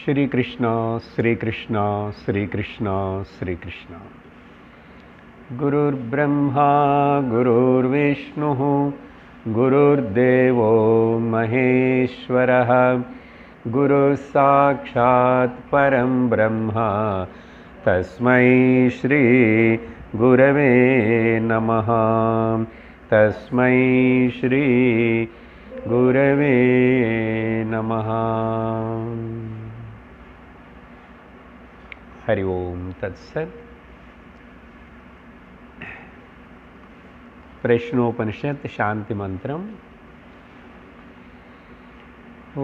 श्री कृष्ण श्री कृष्ण श्री कृष्ण श्री कृष्ण। गुरुर्ब्रह्मा गुरुर्विष्णुः गुरुर्देवो महेश्वरः गुरुः साक्षात् परं ब्रह्म तस्मै श्री गुरवे नमः। तस्मै श्री गुरवे नमः। हरि ओम तत्सत्। प्रश्नोपनिषत् शांति मंत्रम।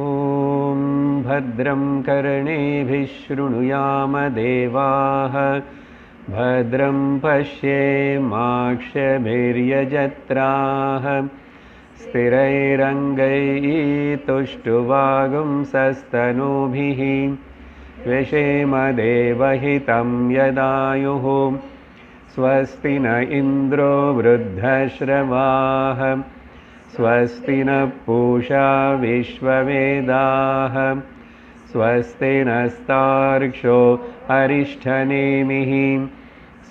ओम भद्रं कर्णेभिः शृणुयाम देवाः भद्रं पश्येमाक्षभिर्यजत्राः स्थिरैरङ्गैस्तुष्टुवागुंसस्तनूभिः व्यशेम देवहितं यदायुः। स्वस्ति न इन्द्रो वृद्धश्रवाः स्वस्ति न पूषा विश्ववेदाः स्वस्ति नस्तार्क्ष्यो अरिष्ठनेमिः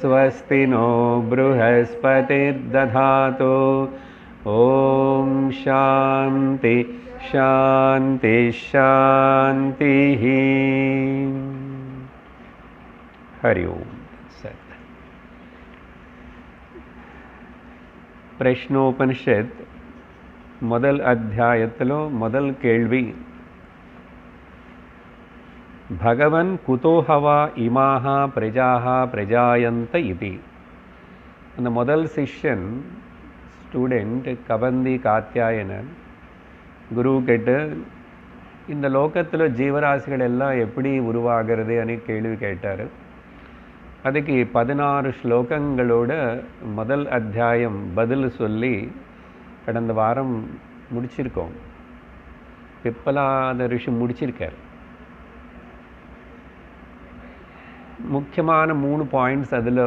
स्वस्ति नो बृहस्पतिर्दधातु। ॐ शान्ति शान्ति शान्तिः। हरि ओम सत्। प्रश्नोपनिषत् ಮೊದಲ ಅಧ್ಯಾಯದಲ್ಲೋ ಮೊದಲ ಕೇಳ್ವಿ ಭಗವನ್ ಕುತೋಹವ ಇಮಾಹ ಪ್ರಜಾಹ ಪ್ರಜಾಯಂತ ಇತಿ. அந்த முதல் சிஷ்யன் ஸ்டூடெண்ட் கபந்தி காத்தியாயனன் குரு கிட்ட இந்த லோகத்தில் ஜீவராசிகள் எல்லாம் எப்படி உருவாகிறது அனு கேள்வி கேட்டார். அதுக்கு 16 ஸ்லோகங்களோட முதல் அத்தியாயம் பதில் சொல்லி கடந்த வாரம் முடிச்சிருக்கோம். பிப்பலாத ரிஷி முடிச்சிருக்கார். முக்கியமான 3 பாயிண்ட்ஸ் அதில்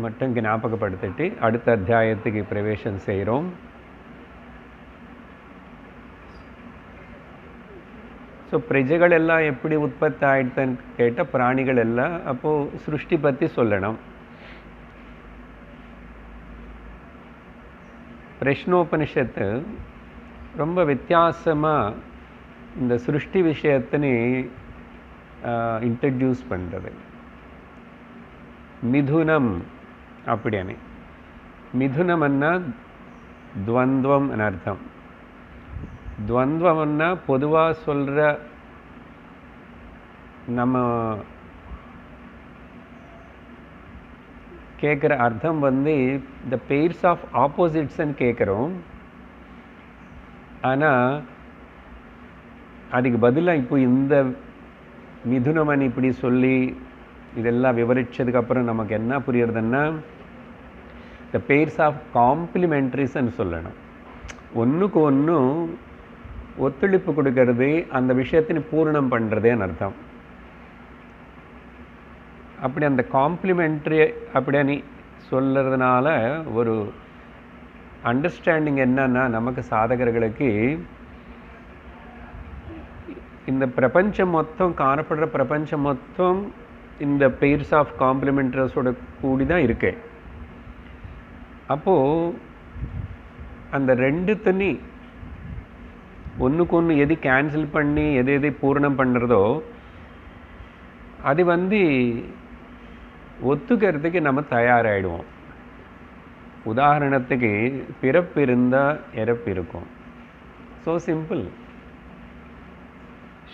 மட்டும் ஞாபகப்படுத்திட்டு அடுத்த அத்தியாயத்துக்கு பிரவேசம் செய்கிறோம். ஸோ பிரஜைகள் எல்லாம் எப்படி உற்பத்தி ஆயிடுதுன்னு கேட்ட பிராணிகள் எல்லாம் அப்போது சிருஷ்டி பற்றி சொல்லணும். பிரஷ்னோபனிஷத்து ரொம்ப வித்தியாசமாக இந்த சிருஷ்டி விஷயத்தினை இன்ட்ரடியூஸ் பண்ணுறது. மிதுனம் அப்படின்னு, மிதுனம்னா துவந்துவம்னு அர்த்தம். துவந்துவம்னா பொதுவாக சொல்கிற நம்ம கேட்குற அர்த்தம் த பெயர்ஸ் ஆஃப் ஆப்போசிட்ஸ்ன்னு கேட்குறோம். ஆனால் அதுக்கு பதிலாக இப்போ இந்த மிதுனமன் இப்படி சொல்லி இதெல்லாம் விவரித்ததுக்கப்புறம் நமக்கு என்ன புரியுறதுன்னா த பெயர்ஸ் ஆஃப் காம்ப்ளிமெண்ட்ரிஸ்ன்னு சொல்லணும். ஒன்றுக்கு ஒன்று ஒத்துழைப்பு கொடுக்கறது, அந்த விஷயத்தின் பூர்ணம் பண்ணுறதேன்னு அர்த்தம். அப்படி அந்த காம்ப்ளிமெண்ட்ரி அப்படின்னு சொல்கிறதுனால ஒரு அண்டர்ஸ்டாண்டிங் என்னன்னா, நமக்கு சாதகர்களுக்கு இந்த பிரபஞ்சம் மொத்தம் காணப்படுற பிரபஞ்சம் மொத்தம் இந்த பெயர்ஸ் ஆஃப் காம்ப்ளிமெண்ட்ரிஸோட கூடி தான் இருக்கு. அப்போது அந்த ரெண்டு தனி ஒன்றுக்கு ஒன்று எது கேன்சல் பண்ணி எது பூர்ணம் பண்ணுறதோ அது ஒத்துக்கிறதுக்கு நம்ம தயாராகிடுவோம். உதாரணத்துக்கு பிறப்பு இருந்தால் இறப்பு இருக்கும். So simple.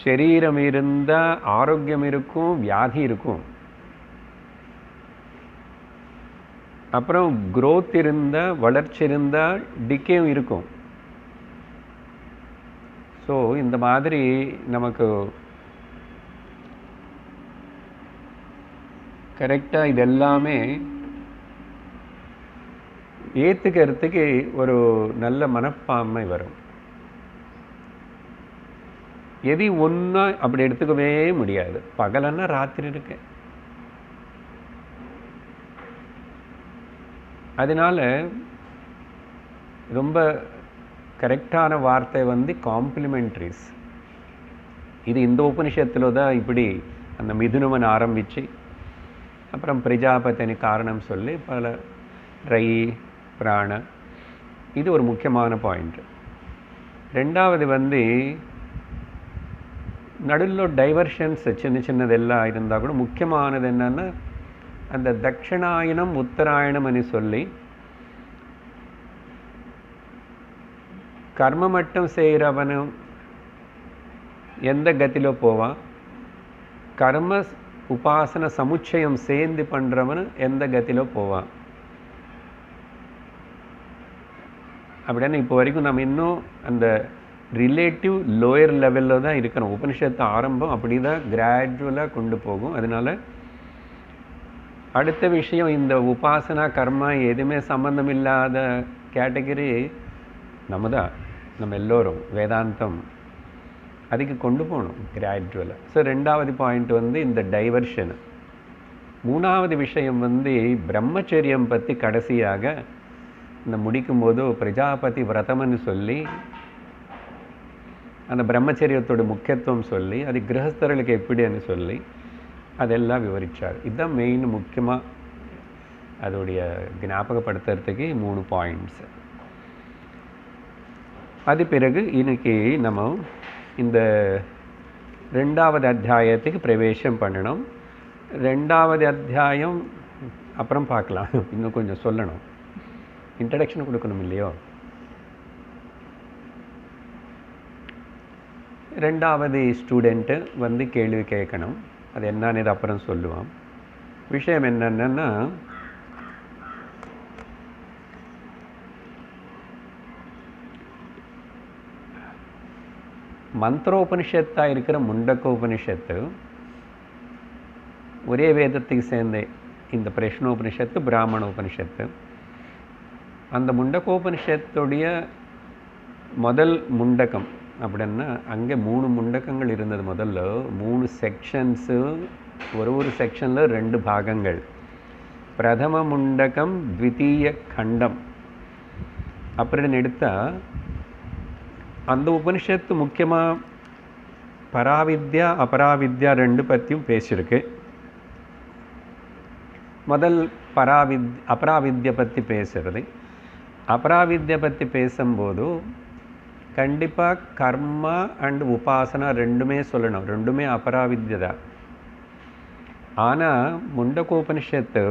சரீரம் இருந்தால் ஆரோக்கியம் இருக்கும், வியாதி இருக்கும். அப்புறம் growth இருந்தால், வளர்ச்சி இருந்தால் டிக்கேவும் இருக்கும். ஸோ இந்த மாதிரி நமக்கு கரெக்டாக இதெல்லாமே ஏற்றுக்கிறதுக்கு ஒரு நல்ல மனப்பான்மை வரும். எது ஒன்றா அப்படி எடுத்துக்கவே முடியாது. பகலன்னா ராத்திரி இருக்கு. அதனால ரொம்ப கரெக்டான வார்த்தை காம்ப்ளிமெண்ட்ரிஸ். இது இந்த உபனிஷத்தில் தான் இப்படி அந்த மிதுனவன் ஆரம்பித்து அப்புறம் பிரஜாபதினு காரணம் சொல்லி பல ரை பிராண, இது ஒரு முக்கியமான பாயிண்ட். ரெண்டாவது வந்து நடுவில் டைவர்ஷன்ஸ் சின்ன சின்னதெல்லாம் இருந்தால் கூட முக்கியமானது என்னென்னா அந்த தட்சிணாயனம் உத்தராயணம்னு சொல்லி கர்ம மட்டும் செய்கிறவனும் எந்த கதியிலோ போவான், கர்ம உபாசன சமுச்சயம் சேர்ந்து பண்ணுறவனு எந்த கதியிலோ போவான். அப்படின்னா இப்போ வரைக்கும் நம்ம இன்னும் அந்த ரிலேட்டிவ் லோயர் லெவலில் தான் இருக்கிறோம். உபனிஷத்து ஆரம்பம் அப்படி தான் கிராஜுவலாக கொண்டு போகும். அதனால் அடுத்த விஷயம் இந்த உபாசனா கர்மா எதுவுமே சம்பந்தம் இல்லாத கேட்டகரி நம்ம தான், நம்ம எல்லோரும் வேதாந்தம் அதுக்கு கொண்டு போகணும் கிராஜுவலாக. ஸோ ரெண்டாவது பாயிண்ட் வந்து இந்த டைவர்ஷன். மூணாவது விஷயம் வந்து பிரம்மச்சரியம் பற்றி கடைசியாக இந்த முடிக்கும்போது பிரஜாபதி விரதம்னு சொல்லி அந்த பிரம்மச்சரியத்தோட முக்கியத்துவம் சொல்லி அது கிரகஸ்தர்களுக்கு எப்படின்னு சொல்லி அதெல்லாம் விவரித்தார். இதுதான் மெயின் முக்கியமாக அதோடைய ஞாபகப்படுத்துறதுக்கு 3 பாயிண்ட்ஸ். அது பிறகு இன்னைக்கு நம்ம இந்த 2வது அத்தியாயத்துக்கு பிரவேசம் பண்ணணும். 2வது அத்தியாயம் அப்புறம் பார்க்கலாம், இன்னும் கொஞ்சம் சொல்லணும், இன்ட்ரடக்ஷன் கொடுக்கணும் இல்லையோ. 2வது ஸ்டூடெண்ட்டு வந்து கேள்வி கேட்கணும், அது என்னன்னு அப்புறம் சொல்லுவான். விஷயம் என்னென்னா மந்திரோபனிஷத்தாக இருக்கிற முண்டக்கோபனிஷத்து ஒரே வேதத்துக்கு சேர்ந்த இந்த பிரஷ்னோபனிஷத்து பிராமணோபனிஷத்து. அந்த முண்டக்கோபனிஷத்துடைய முதல் முண்டகம் அப்படின்னா அங்கே 3 முண்டகங்கள் இருந்தது. முதல்ல 3 செக்ஷன்ஸு, ஒரு செக்ஷனில் 2 பாகங்கள். பிரதம முண்டகம், த்விதீய கண்டம் அப்படின்னு எடுத்தால் அந்த உபனிஷத்து முக்கியமாக பராவித்யா அபராவித்யா 2 பற்றியும் பேசியிருக்கு. முதல் அபராவித்யா பற்றி பேசுகிறது. அபராவித்யா பற்றி பேசும்போது கண்டிப்பாக கர்மா அண்ட் உபாசனா 2மே சொல்லணும், 2மே அபராவித்யா தான். ஆனால் முண்டகோபனிஷத்து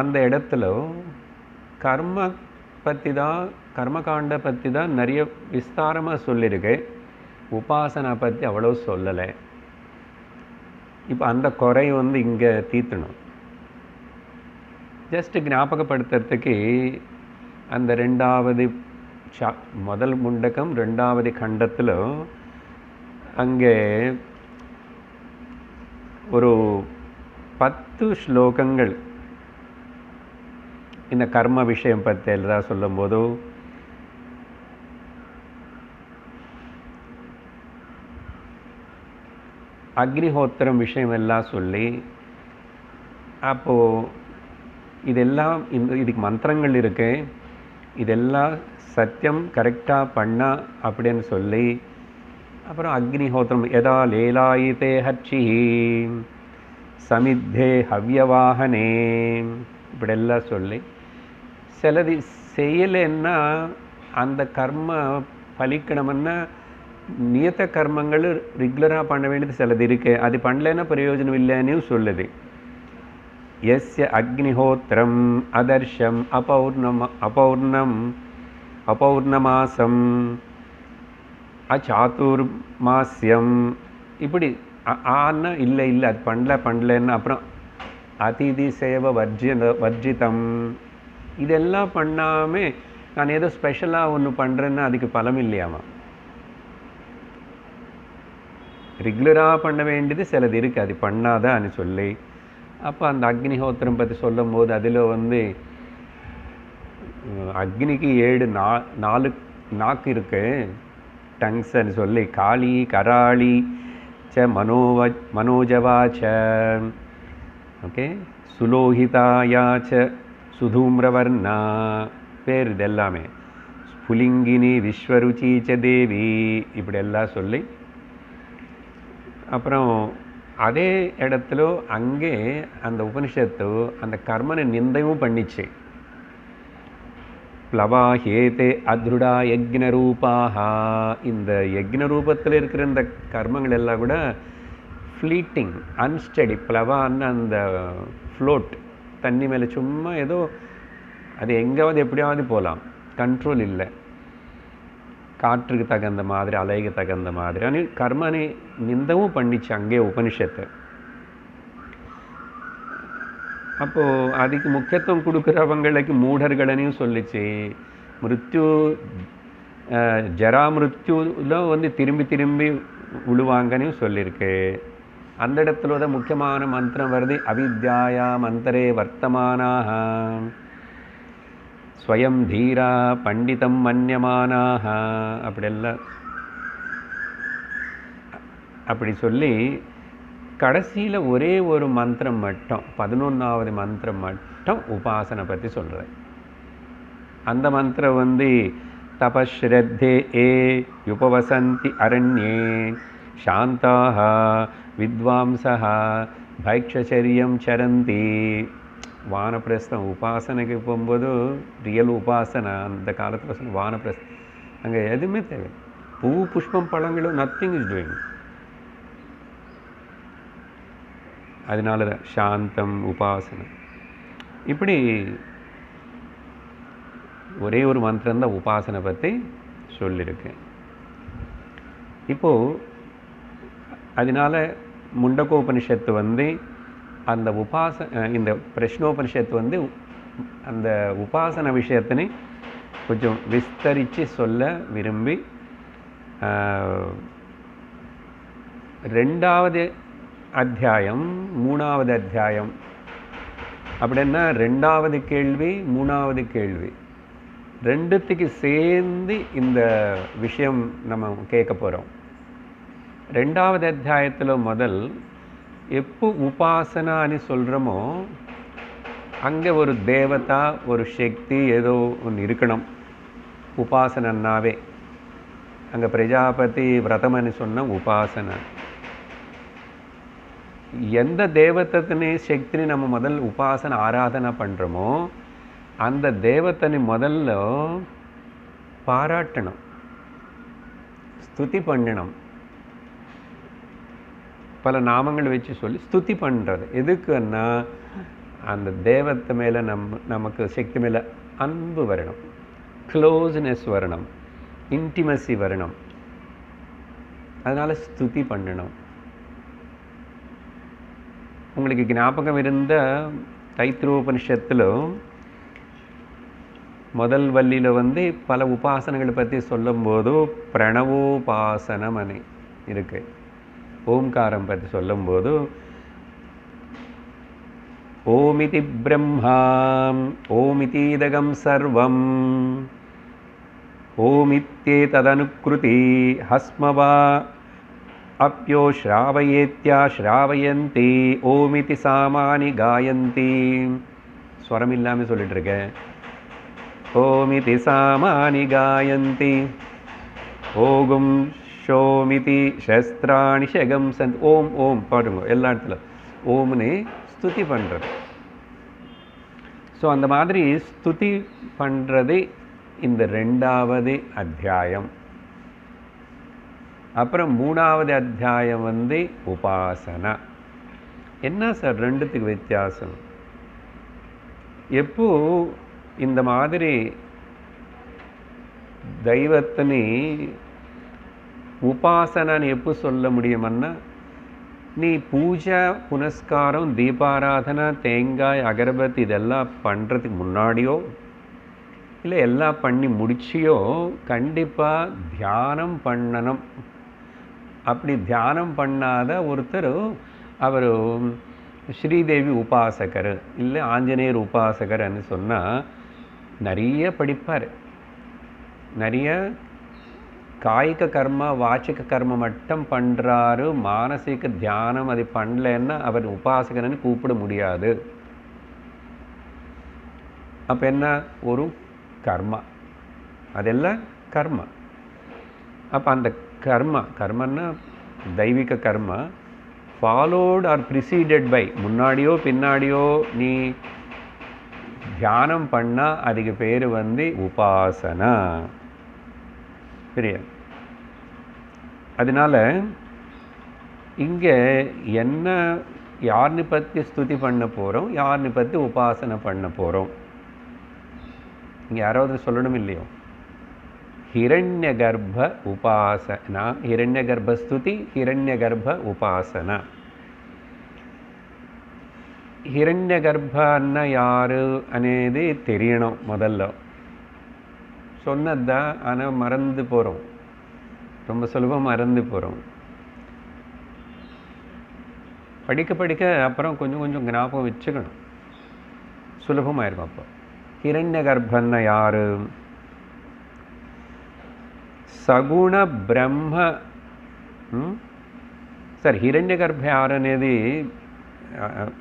அந்த இடத்துல கர்ம பற்றி தான், கர்மகாண்ட பற்றி தான் நிறைய விஸ்தாரமாக சொல்லியிருக்கு, உபாசனா பற்றி அவ்வளோ சொல்லலை. இப்போ அந்த குறை வந்து இங்கே தீர்த்தணும். ஜஸ்ட் ஞாபகப்படுத்துறதுக்கு அந்த 2வது முதல் முண்டகம் 2வது கண்டத்தில் அங்கே ஒரு 10 ஸ்லோகங்கள் இந்த கர்ம விஷயம் பற்றி எல்லாம் சொல்லும்போது அக்னிஹோத்திரம் விஷயம் எல்லாம் சொல்லி, அப்போது இதெல்லாம் இதுக்கு மந்திரங்கள் இருக்கு, இதெல்லாம் சத்தியம் கரெக்டாக பண்ணா அப்படின்னு சொல்லி, அப்புறம் அக்னிஹோத்திரம் எதா லேலாயிதே ஹர்ச்சி சமித்தே ஹவ்யவாகனே இப்படியெல்லாம் சொல்லி, சிலது செய்யலைன்னா அந்த கர்ம பலிக்கணும்னா நியத்த கர்மங்கள் ரெகுலராக பண்ண வேண்டியது சிலது இருக்குது, அது பண்ணலைன்னா பிரயோஜனம் இல்லைன்னு சொல்லுது. யஸ்ய அக்னிஹோத்திரம் அதர்ஷம் அபௌர்ணமாசம் அச்சாதுர்மாஸ்யம் இப்படி ஆனா இல்லை அது பண்ணலன்னா அப்புறம் அதிதி சேவ வர்ஜிதம் இதெல்லாம் பண்ணாமல் நான் ஏதோ ஸ்பெஷலாக ஒன்று பண்ணுறேன்னா அதுக்கு பலம் இல்லையாமா. ரெகுலராக பண்ண வேண்டியது சிலது இருக்குது, அது பண்ணாதான்னு சொல்லி, அப்போ அந்த அக்னிஹோத்திரம் பற்றி சொல்லும் போது அதில் வந்து அக்னிக்கு 4 நாக்கு இருக்கு, டங்ஸ்ன்னு சொல்லி, காளி கராளி ச மனோஜவாச்ச, ஓகே, சுலோகிதாயாச்ச சுதூம்ரவர்ணா பேர், இது எல்லாமே புலிங்கினி விஸ்வருச்சீச்ச தேவி இப்படி எல்லாம் சொல்லி அப்புறம் அதே இடத்துல அங்கே அந்த உபனிஷத்து அந்த கர்மனை நிந்தையும் பண்ணிச்சு. ப்ளவாஹேதே அத்ருடா யக்ன ரூபாஹா, இந்த யக்ன ரூபத்தில் இருக்கிற இந்த கர்மங்கள் எல்லாம் கூட ஃப்ளீட்டிங், அன்ஸ்டடி. ப்ளவான்னு அந்த ஃப்ளோட், தண்ணி மேலே சும்மா ஏதோ அது எங்காவது எப்படியாவது போகலாம், கண்ட்ரோல் இல்லை, காற்றுக்கு தகுந்த மாதிரி அலைக்கு தகுந்த மாதிரி. ஆனால் கர்மனை நிந்தவும் பண்ணிச்சு அங்கே உபனிஷத்து. அப்போது அதுக்கு முக்கியத்துவம் கொடுக்குறவங்களுக்கு மூடர்களையும் சொல்லிச்சு. மிருத்யு ஜரா மிருத்யுல திரும்பி திரும்பி விழுவாங்கன்னு சொல்லியிருக்கு. அந்த இடத்துல தான் முக்கியமான மந்திரம் வருது, அவித்யாயா மந்தரே வர்த்தமானாக ஸ்வயம் தீரா பண்டிதம் மன்யமானாக அப்படியெல்லாம் அப்படி சொல்லி கடைசியில் ஒரே ஒரு மந்திரம் மட்டும், 11வது மந்திரம் மட்டும் உபாசனை பற்றி சொல்கிறேன். அந்த மந்திரம் தபஸ்ரத்தே ஏ யுபவசந்தி அரண்யே சாந்தாக வித்வாம்சः பைக்ஷச்சரியம் சரந்தி. வானப்பிரஸ்தம் உபாசனைக்கு போகும்போது ரியல் உபாசனை அந்த காலத்தில் சொன்ன வானப்பிரஸ்தம் அங்கே எதுவுமே தேவை, பூ புஷ்பம் பழங்களும் நத்திங் இஸ் டூயிங். அதனால தான் சாந்தம் உபாசனை. இப்படி ஒரே ஒரு மந்திரம் தான் உபாசனை பற்றி சொல்லியிருக்கேன். இப்போது அதனால முண்டகோபனிஷத்து அந்த இந்த பிரஷ்னோபனிஷத்து அந்த உபாசன விஷயத்தினை கொஞ்சம் விஸ்தரித்து சொல்ல விரும்பி 2வது அத்தியாயம் 3வது அத்தியாயம் அப்படின்னா 2வது கேள்வி 3வது கேள்வி ரெண்டுத்துக்கு சேர்ந்து இந்த விஷயம் நம்ம கேட்க போகிறோம். 2வது அத்தியாயத்தில் முதல் எப்போ உபாசனான்னு சொல்கிறோமோ அங்கே ஒரு தேவதா ஒரு சக்தி ஏதோ ஒன்று இருக்கணும். உபாசனன்னாவே அங்கே பிரஜாபதி விரதம்னு சொன்ன உபாசனை. எந்த தேவத்தனை சக்தினி நம்ம முதல் உபாசனை ஆராதனை பண்ணுறோமோ அந்த தேவத்தனை முதல்ல பாராட்டணும், ஸ்துதி பண்ணணும். பல நாமங்கள் வச்சு சொல்லி ஸ்துதி பண்ணுறது எதுக்குன்னா அந்த தேவத்தை மேலே நமக்கு சக்தி மேலே அன்பு வரணும், க்ளோஸ்னஸ் வரணும், இன்டிமசி வரணும். அதனால் ஸ்துதி பண்ணணும். உங்களுக்கு ஞாபகம் இருந்த தைத்திரோபனிஷத்தில் முதல் வள்ளியில் பல உபாசனைகளை பற்றி சொல்லும்போது பிரணவோபாசனம் இருக்கு. ஓம்காரம் பற்றி சொல்லும்போது ஓமிதி பிரம்மாம் ஓமிதீதகம் சர்வம் ஓமித்யே ததனுக்ருதி ஹஸ்மவா அப்யோ ஸ்ராவயேத்யா ஸ்ராவயந்தி ஓமிதி சாமானி காயந்தி. ஸ்வரம் இல்லாமல் சொல்லிட்டு இருக்கேன். ஓமிதி சாமானி காயந்தி ஓகும் ஷோமிதி சஸ்திராணி ஷகம் சந்த். ஓம் ஓம் பாடுங்க எல்லா இடத்துல ஓம்னு ஸ்துதி பண்ணுறது. ஸோ அந்த மாதிரி ஸ்துதி பண்ணுறது இந்த 2வது அத்தியாயம். அப்புறம் 3வது அத்தியாயம் உபாசனா. என்ன சார் ரெண்டுத்துக்கு வித்தியாசம்? எப்போ இந்த மாதிரி தெய்வத்தினி உபாசனான்னு எப்போ சொல்ல முடியுமன்னா நீ பூஜை புனஸ்காரம் தீபாராதனை தேங்காய் அகரபத்தி இதெல்லாம் பண்ணுறதுக்கு முன்னாடியோ இல்லை எல்லாம் பண்ணி முடிச்சியோ கண்டிப்பாக தியானம் பண்ணணும். அப்படி தியானம் பண்ணாத ஒருத்தர் அவர் ஸ்ரீதேவி உபாசகர் இல்லை ஆஞ்சநேயர் உபாசகர்ன்னு சொன்னால் நிறைய படிப்பார். நிறைய காய்க கர்ம வாச்சிக கர்ம மட்டும் பண்ணுறாரு, மானசிக தியானம் அது பண்ணலன்னா அவர் உபாசகர்னு கூப்பிட முடியாது. அப்போ என்ன ஒரு கர்மா அதெல்லாம் கர்மா. அப்போ அந்த கர்மன்னா தெய்வீக கர்மா ஃபாலோட் ஆர் ப்ரிசீடட் பை, முன்னாடியோ பின்னாடியோ நீ தியானம் பண்ணால் அதுக்கு பேர் உபாசனா. புரியுது? அதனால இங்கே என்ன, யார்னு பற்றி ஸ்துதி பண்ண போகிறோம், யார்னு பற்றி உபாசனை பண்ண போகிறோம், இங்கே யாராவது சொல்லணும் இல்லையோ? ஹிரண்ய கர்ப்ப உபாசனா, ஹிரண்ய கர்ப்ப ஸ்துதி, ஹிரண்ய கர்ப்ப உபாசனா. ஹிரண்ய கர்ப்பன்னா யாரு అనేది தெரியணும். முதல்ல சொன்னதுதான், ஆனால் மறந்து போகிறோம், ரொம்ப சுலபமாக மறந்து போகிறோம். படிக்க படிக்க அப்புறம் கொஞ்சம் கொஞ்சம் ஞாபகம் வச்சுக்கணும், சுலபமாக இருக்கும். அப்போ ஹிரண்ய கர்ப்பன்னா யாரு? సగుణ బ్రహ్మ. సార్ హిరణ్య గర్భ యారు అనేది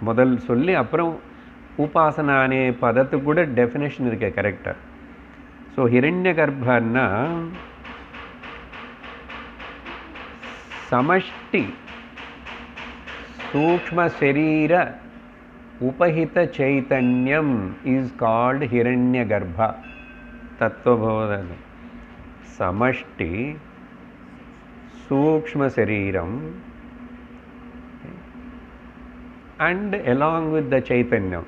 మొదలు சொல்லி அப்புறம் உபாசனா అనే పదத்துக்கு கூட டெஃபினேஷன் இருக்கு கரெக்டாக. ஸோ ஹிரண்ய கர்ப்பன்னா సమష్టి సూక్ష్మ శరీర ఉపహిత చైతన్యం ఈజ్ కాల్డ్ హిరణ్య గర్భ. తత్వబోధన సమష్టి సూక్ష్మ శరీరం and along with the chaitanyam,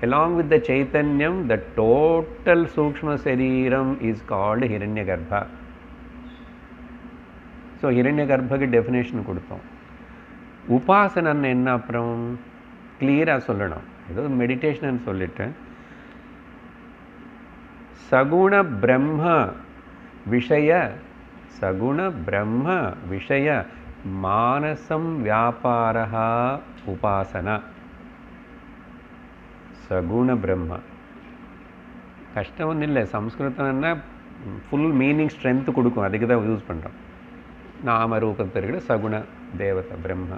along with the chaitanyam, the total sukshma shariram is called hiranyagarbha. So hiranyagarbha ki definition கொடுத்தோம். உபாசனன்னு என்ன அப்புறம் கிளியராக சொல்லணும். ஏதோ மெடிடேஷன் சொல்லிட்டேன். சகுண பிரம்ம விஷய, சகுண பிரம்ம விஷய மானசம் வியாபாரா உபாசனா. சகுண பிரம்ம கஷ்டம் ஒன்றும் இல்லை. சம்ஸ்கிருதம்னா ஃபுல் மீனிங் ஸ்ட்ரென்த்து கொடுக்கும், அதுக்கு தான் யூஸ் பண்ணுறோம். நாமரூபத்திற்கு சகுண தேவதை பிரம்ம,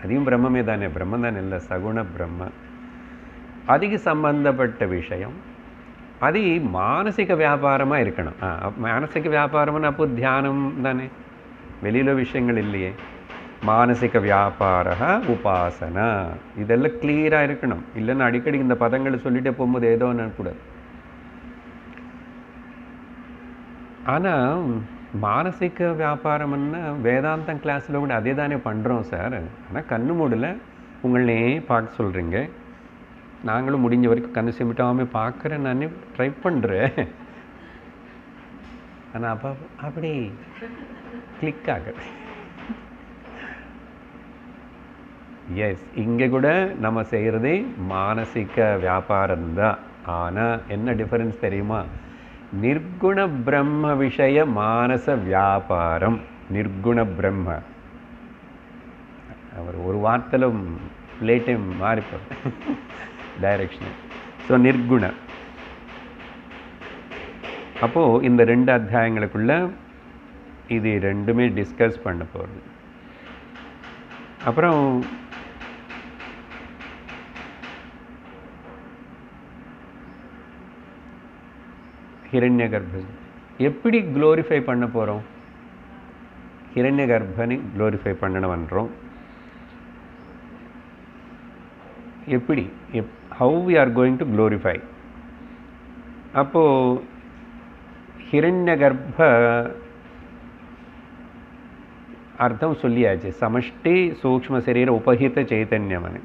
அதையும் பிரம்மே தானே, பிரம்மம் தானே இல்லை, சகுண பிரம்ம. அதுக்கு சம்பந்தப்பட்ட விஷயம், அது மானசிக வியாபாரமாக இருக்கணும். மானசிக வியாபாரம்னு அப்போ தியானம் தானே, வெளியில் விஷயங்கள் இல்லையே. மானசிக வியாபார உபாசனா, இதெல்லாம் கிளியராக இருக்கணும். இல்லைன்னா அடிக்கடி இந்த பதங்களை சொல்லிட்டே போகும்போது ஏதோ ஒன்று கூடாது. ஆனால் மானசிக வியாபாரம்னா வேதாந்தம் கிளாஸில் கூட அதே தானே பண்ணுறோம் சார். ஆனால் கண்ணு மூடல உங்களே பார்க்க சொல்கிறீங்க, நாங்களும் முடிஞ்ச வரைக்கும் கண்ணு சிமிட்டாமல் பார்க்குறேன், நான் ட்ரை பண்ணுறேன். ஆனால் அப்போ அப்படி கிளிக் ஆகுது. எஸ், இங்கே கூட நம்ம செய்கிறதே மானசிக வியாபாரம்தான். ஆனால் என்ன டிஃபரன்ஸ் தெரியுமா? நிர்குண பிரம்ம விஷய மானச வியாபாரம். நிர்குண பிரம்ம, அவர் ஒரு வார்த்தையிலும் லேட்டையும் மாறிப்போம் டைரக்ஷன். ஸோ நிர்குண. அப்போது இந்த 2 அத்தியாயங்களுக்குள்ள இது ரெண்டுமே டிஸ்கஸ் பண்ண போகிறது. அப்புறம் ஹிரண்ய கர்ப்பன் எப்படி க்ளோரிஃபை பண்ண போகிறோம்? ஹிரண்ய கர்ப்பனை க்ளோரிஃபை பண்ணணும்ன்றோம். எப்படி, how we are going to glorify? அப்போது ஹிரண்ய கர்ப்ப அர்த்தம் சொல்லியாச்சு. சமஷ்டி சூக்ஷ்ம சரீர உபஹித சைத்தன்யம்னு.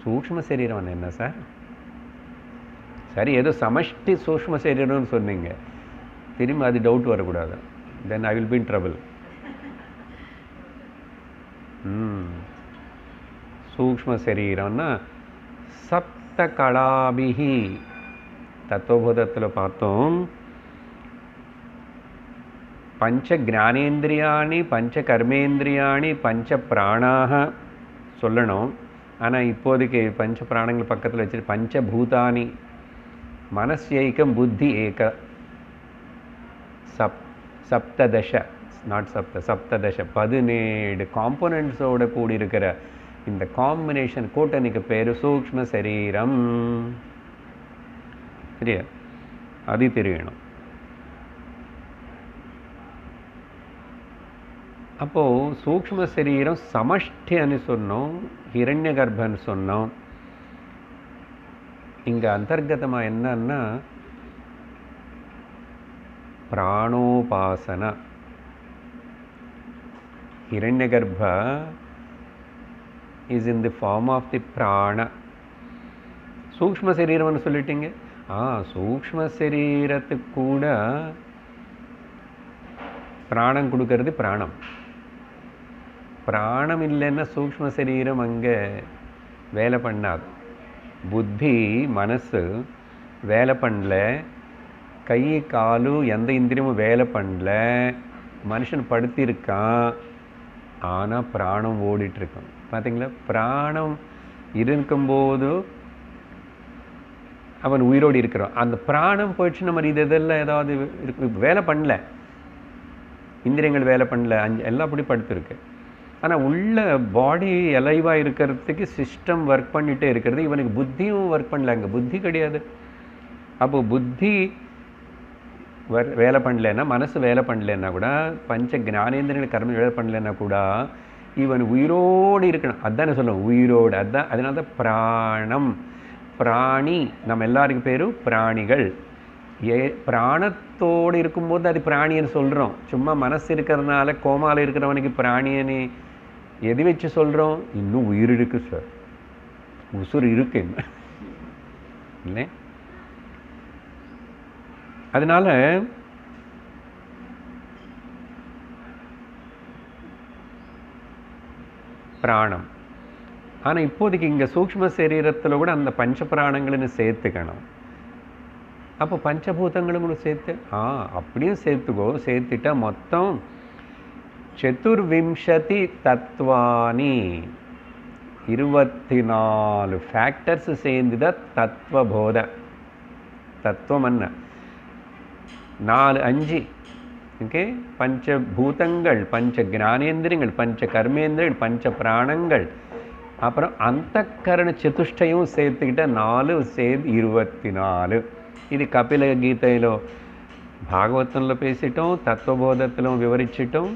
சூக்ஷ்ம சரீரம் என்ன சார்? சரி, ஏதோ சமஷ்டி சூக்ஷ்ம சரீரம்னு சொன்னீங்க, திரும்ப அது டவுட் வரக்கூடாது. Then I will be in trouble. சூக்ஷ்ம சரீரம்னா சப்த கலாபிஹி. தத்துவபோதத்தில் பார்த்தோம், பஞ்ச ஞானேந்திரியாணி பஞ்ச கர்மேந்திரியாணி பஞ்ச பிராணாக சொல்லணும். ஆனால் இப்போதைக்கு பஞ்ச பிராணங்கள் பக்கத்தில் வச்சுட்டு பஞ்சபூதானி மனசேக்கம் புத்தி ஏக சப்ததச, நாட் சப்ததச 17 காம்போனன்ட்ஸோடு கூடியிருக்கிற இந்த காம்பினேஷன் கூட்டணிக்கு பேர் சூக்ஷ்ம சரீரம். சரியா? அது தெரியணும். அப்போது சூக்ஷ்ம சரீரம் சமஷ்டின்னு சொன்னோம், ஹிரண்ய கர்ப்பன்னு சொன்னோம். இங்கே அந்தர்கதமாக என்னன்னா பிராணோபாசனா. Hiranyagarbha is in the form of the prana. சூக்ஷ்ம சரீரம்னு சொல்லிட்டீங்க. சூக்ஷ்ம சரீரத்துக்கு கூட பிராணம் கொடுக்கறது பிராணம். பிராணம் இல்லைன்னா சூக்ஷ்ம சரீரம் அங்கே வேலை பண்ணாது. புத்தி மனசு வேலை பண்ணல, கை காலு எந்த இந்திரியமும் வேலை பண்ணல, மனுஷன் படுத்திருக்கான், ஆனால் பிராணம் ஓடிட்டுருக்கும். பார்த்தீங்களா? பிராணம் இருக்கும்போது அவன் உயிரோடு இருக்கிறான். அந்த பிராணம் போயிடுச்சு, நம்ம இதெல்லாம் ஏதாவது இருக்கு வேலை பண்ணல, இந்திரியங்கள் வேலை பண்ணல, எல்லாம் அப்படி படுத்துருக்கு. ஆனால் உள்ள பாடி அலைவாக இருக்கிறதுக்கு சிஸ்டம் ஒர்க் பண்ணிகிட்டே இருக்கிறது. இவனுக்கு புத்தியும் ஒர்க் பண்ணல, அங்கே புத்தி கிடையாது. அப்போது புத்தி வேலை பண்ணலன்னா, மனசு வேலை பண்ணலன்னா கூட, பஞ்ச ஞானேந்திரங்கள் கர்மம் வேலை பண்ணலன்னா கூட இவன் உயிரோடு இருக்கணும். அதுதானே சொல்லணும், உயிரோடு. அதுதான், அதனால தான் பிராணம். பிராணி, நம்ம எல்லாருக்கும் பேரும் பிராணிகள். பிராணத்தோடு இருக்கும்போது அது பிராணின்னு சொல்கிறோம். சும்மா மனசு இருக்கிறதுனால கோமாவில் இருக்கிறவனுக்கு பிராணியன்னு எது வச்சு சொல்கிறோம்? இன்னும் உயிர் இருக்கு சார், உசுர் இருக்கு இல்லை. அதனால பிராணம். ஆனால் இப்போதைக்கு இங்கே சூக்ஷ்ம சரீரத்தில் கூட அந்த பஞ்ச பிராணங்கள்னு சேர்த்துக்கணும். அப்போ பஞ்சபூதங்களும் கூட சேர்த்து அப்படியும் சேர்த்துக்கோ. சேர்த்துட்டா மொத்தம் சதுர்விம்சதி தத்வானி, 24 ஃபேக்டர்ஸ் சேர்ந்துதான் தத்துவபோத. தத்துவம் என்ன? 4 5 ஓகே. பஞ்சபூதங்கள், பஞ்ச ஞானேந்திரியங்கள், பஞ்ச கர்மேந்திரங்கள், பஞ்ச பிராணங்கள், அப்புறம் அந்த கரண சதுஷ்டயம் சேர்த்துக்கிட்ட 4 சேர்ந்து 24. இது கபில கீதையிலோ பாகவதத்தில் பேசிட்டோம், தத்துவபோதத்திலும் விவரிச்சிட்டோம்.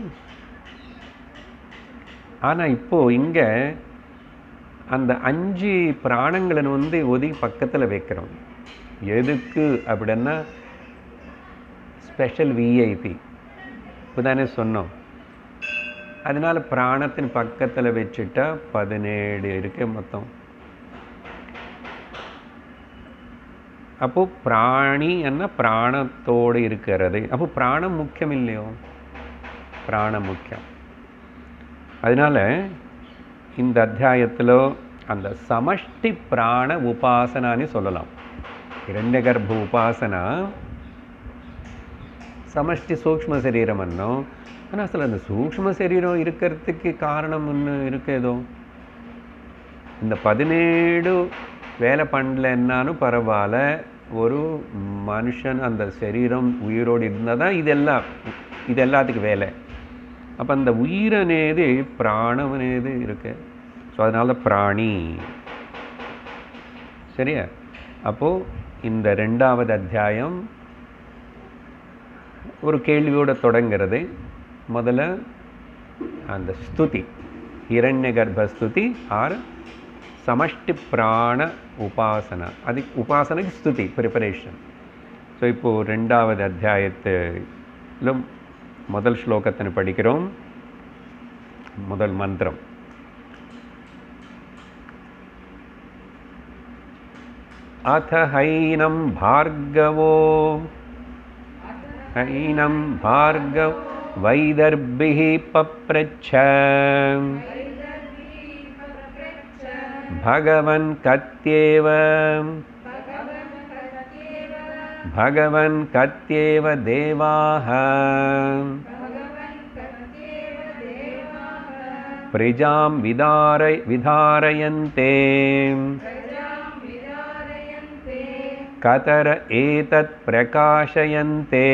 ஆனால் இப்போது இங்கே அந்த 5 பிராணங்களை ஒதுக்கி பக்கத்தில் வைக்கிறோம். எதுக்கு அப்படின்னா ஸ்பெஷல் விஐபி இப்போ தானே சொன்னோம். அதனால் பிராணத்தின் பக்கத்தில் வச்சுட்டா 17 இருக்கு மொத்தம். அப்போது பிராணி என்ன? பிராணத்தோடு இருக்கிறது. அப்போ பிராணம் முக்கியம் இல்லையோ? பிராணம் முக்கியம். அதனால் இந்த அத்தியாயத்தில் அந்த சமஷ்டி பிராண உபாசனான்னு சொல்லலாம். இரண்யகர்ப்ப உபாசனா சமஷ்டி சூக்ஷ்ம சரீரம் என்னும். ஆனால் அசல் அந்த சூக்ஷ்ம சரீரம் இருக்கிறதுக்கு காரணம் ஒன்று இருக்கு. ஏதோ இந்த 17 வேலை பண்ணலன்னாலும் பரவாயில்ல, ஒரு மனுஷன் அந்த சரீரம் உயிரோடு இருந்தால் தான் இது எல்லாத்துக்கும் வேலை. அப்போ அந்த உயிரனேது பிராணவனேது இருக்கு. ஸோ அதனால பிராணி. சரியா? அப்போது இந்த 2வது அத்தியாயம் ஒரு கேள்வியோடு தொடங்கிறது. முதல்ல அந்த ஸ்துதி, ஹிரண்யகர்ப்ப ஸ்துதி ஆர் சமஷ்டி பிராண உபாசனா. அது உபாசனைக்கு ஸ்துதி ப்ரிப்பரேஷன். ஸோ இப்போது 2வது அத்தியாயத்திலும் முதல் ஸ்லோகத்தினை படிக்கிறோம். முதல் மந்திரம். அத ஹைனம் பார்கவோ ஹைனம் பார்கவ் வைதர்பிஹி பப்ரச்ச भगवन् कत्येव देवाः प्रजां विधारयन्ते कतर एतत् प्रकाशयन्ते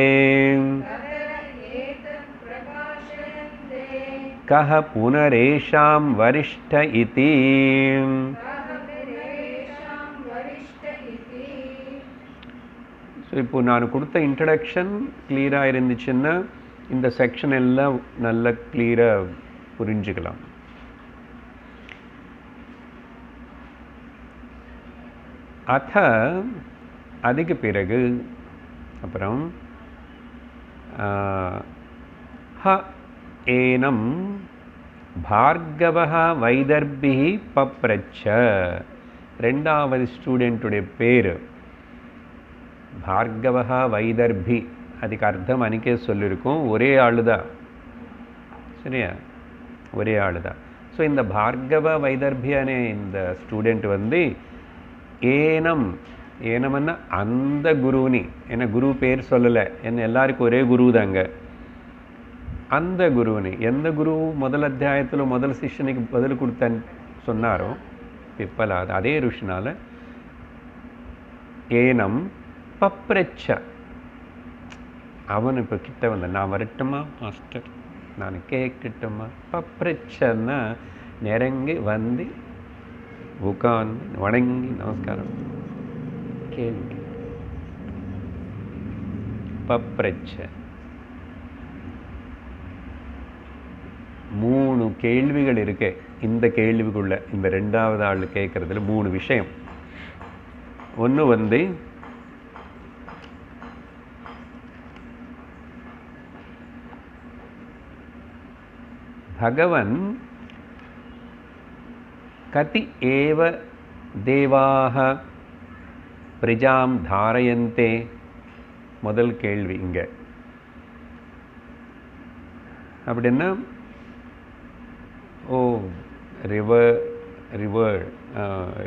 कः पुनरेषां वरिष्ठ इति. ஸோ இப்போ நான் கொடுத்த இன்ட்ரடக்ஷன் கிளியராக இருந்துச்சுன்னா இந்த செக்ஷன் எல்லாம் நல்ல கிளியராக புரிஞ்சுக்கலாம். அத அதுக்கு பிறகு அப்புறம் ஹ ஏனம் பார்கவः வைதர்பிः பப்ரச்ச. ரெண்டாவது ஸ்டூடெண்ட்டுடைய பேர் பார்கவः வைதர்பி. அதுக்கு அர்த்தம் அன்றைக்கே சொல்லியிருக்கோம், ஒரே ஆள் தான். சரியா, ஒரே ஆள் தான். ஸோ இந்த பார்கவ வைதர்பியான இந்த ஸ்டூடெண்ட் வந்து ஏனம், ஏனம்னா அந்த குருனி, என்ன குரு பேர் சொல்லலை, என்ன எல்லாருக்கும் ஒரே குரு தாங்க. அந்த குருனி எந்த குரு முதல் அத்தியாயத்தில் முதல் சிஷ்யனுக்கு பதில் கொடுத்தன்னு சொன்னாரோ பிப்பலாத அதே ருஷினால ஏனம் பப்ரச்ச. அவன் இப்போ கிட்ட வந்த, நான் வரட்டுமா மாஸ்டர், நான் கேட்கட்டுமா. பப்ரச்சன்னா நெருங்கி வந்து உட்கார்ந்து வணங்கி நமஸ்காரம் கேள்வி. பப்ரச்ச 3 கேள்விகள் இருக்கு இந்த கேள்விக்குள்ள. இந்த ரெண்டாவது ஆள் கேட்கறதுல 3 விஷயம். ஒன்று வந்து பகவன் கதி ஏவ தேவாக பிரஜாம் தாரயந்தே. முதல் கேள்வி இங்க. அப்படின்னா ஓ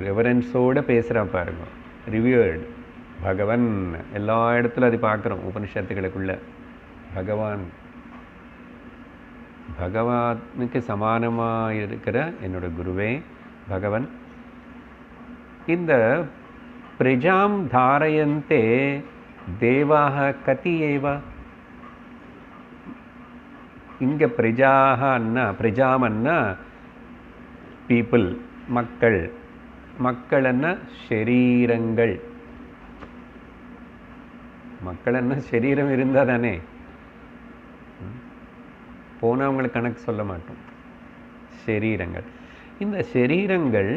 ரிவரன்ஸோடு பேசுகிறா பாருங்க. ரிவியர்டு பகவன் எல்லா இடத்துல அது பார்க்குறோம் உபனிஷத்துகளுக்குள்ள. பகவான் பகவானுக்கு சமானமாக இருக்கிற என்னோட குருவே பகவன். இந்த பிரஜாம் தாரயந்தே தேவாக கதி ஏவ. இங்கே பிரஜாகன்னா பிரஜாமன்னா பீப்புள், மக்கள். மக்கள்னா ஷரீரங்கள். மக்கள்னா ஷரீரம் இருந்தால் தானே, போனவங்களுக்கு கணக்கு சொல்ல மாட்டோம். ஷரீரங்கள். இந்த ஷரீரங்கள்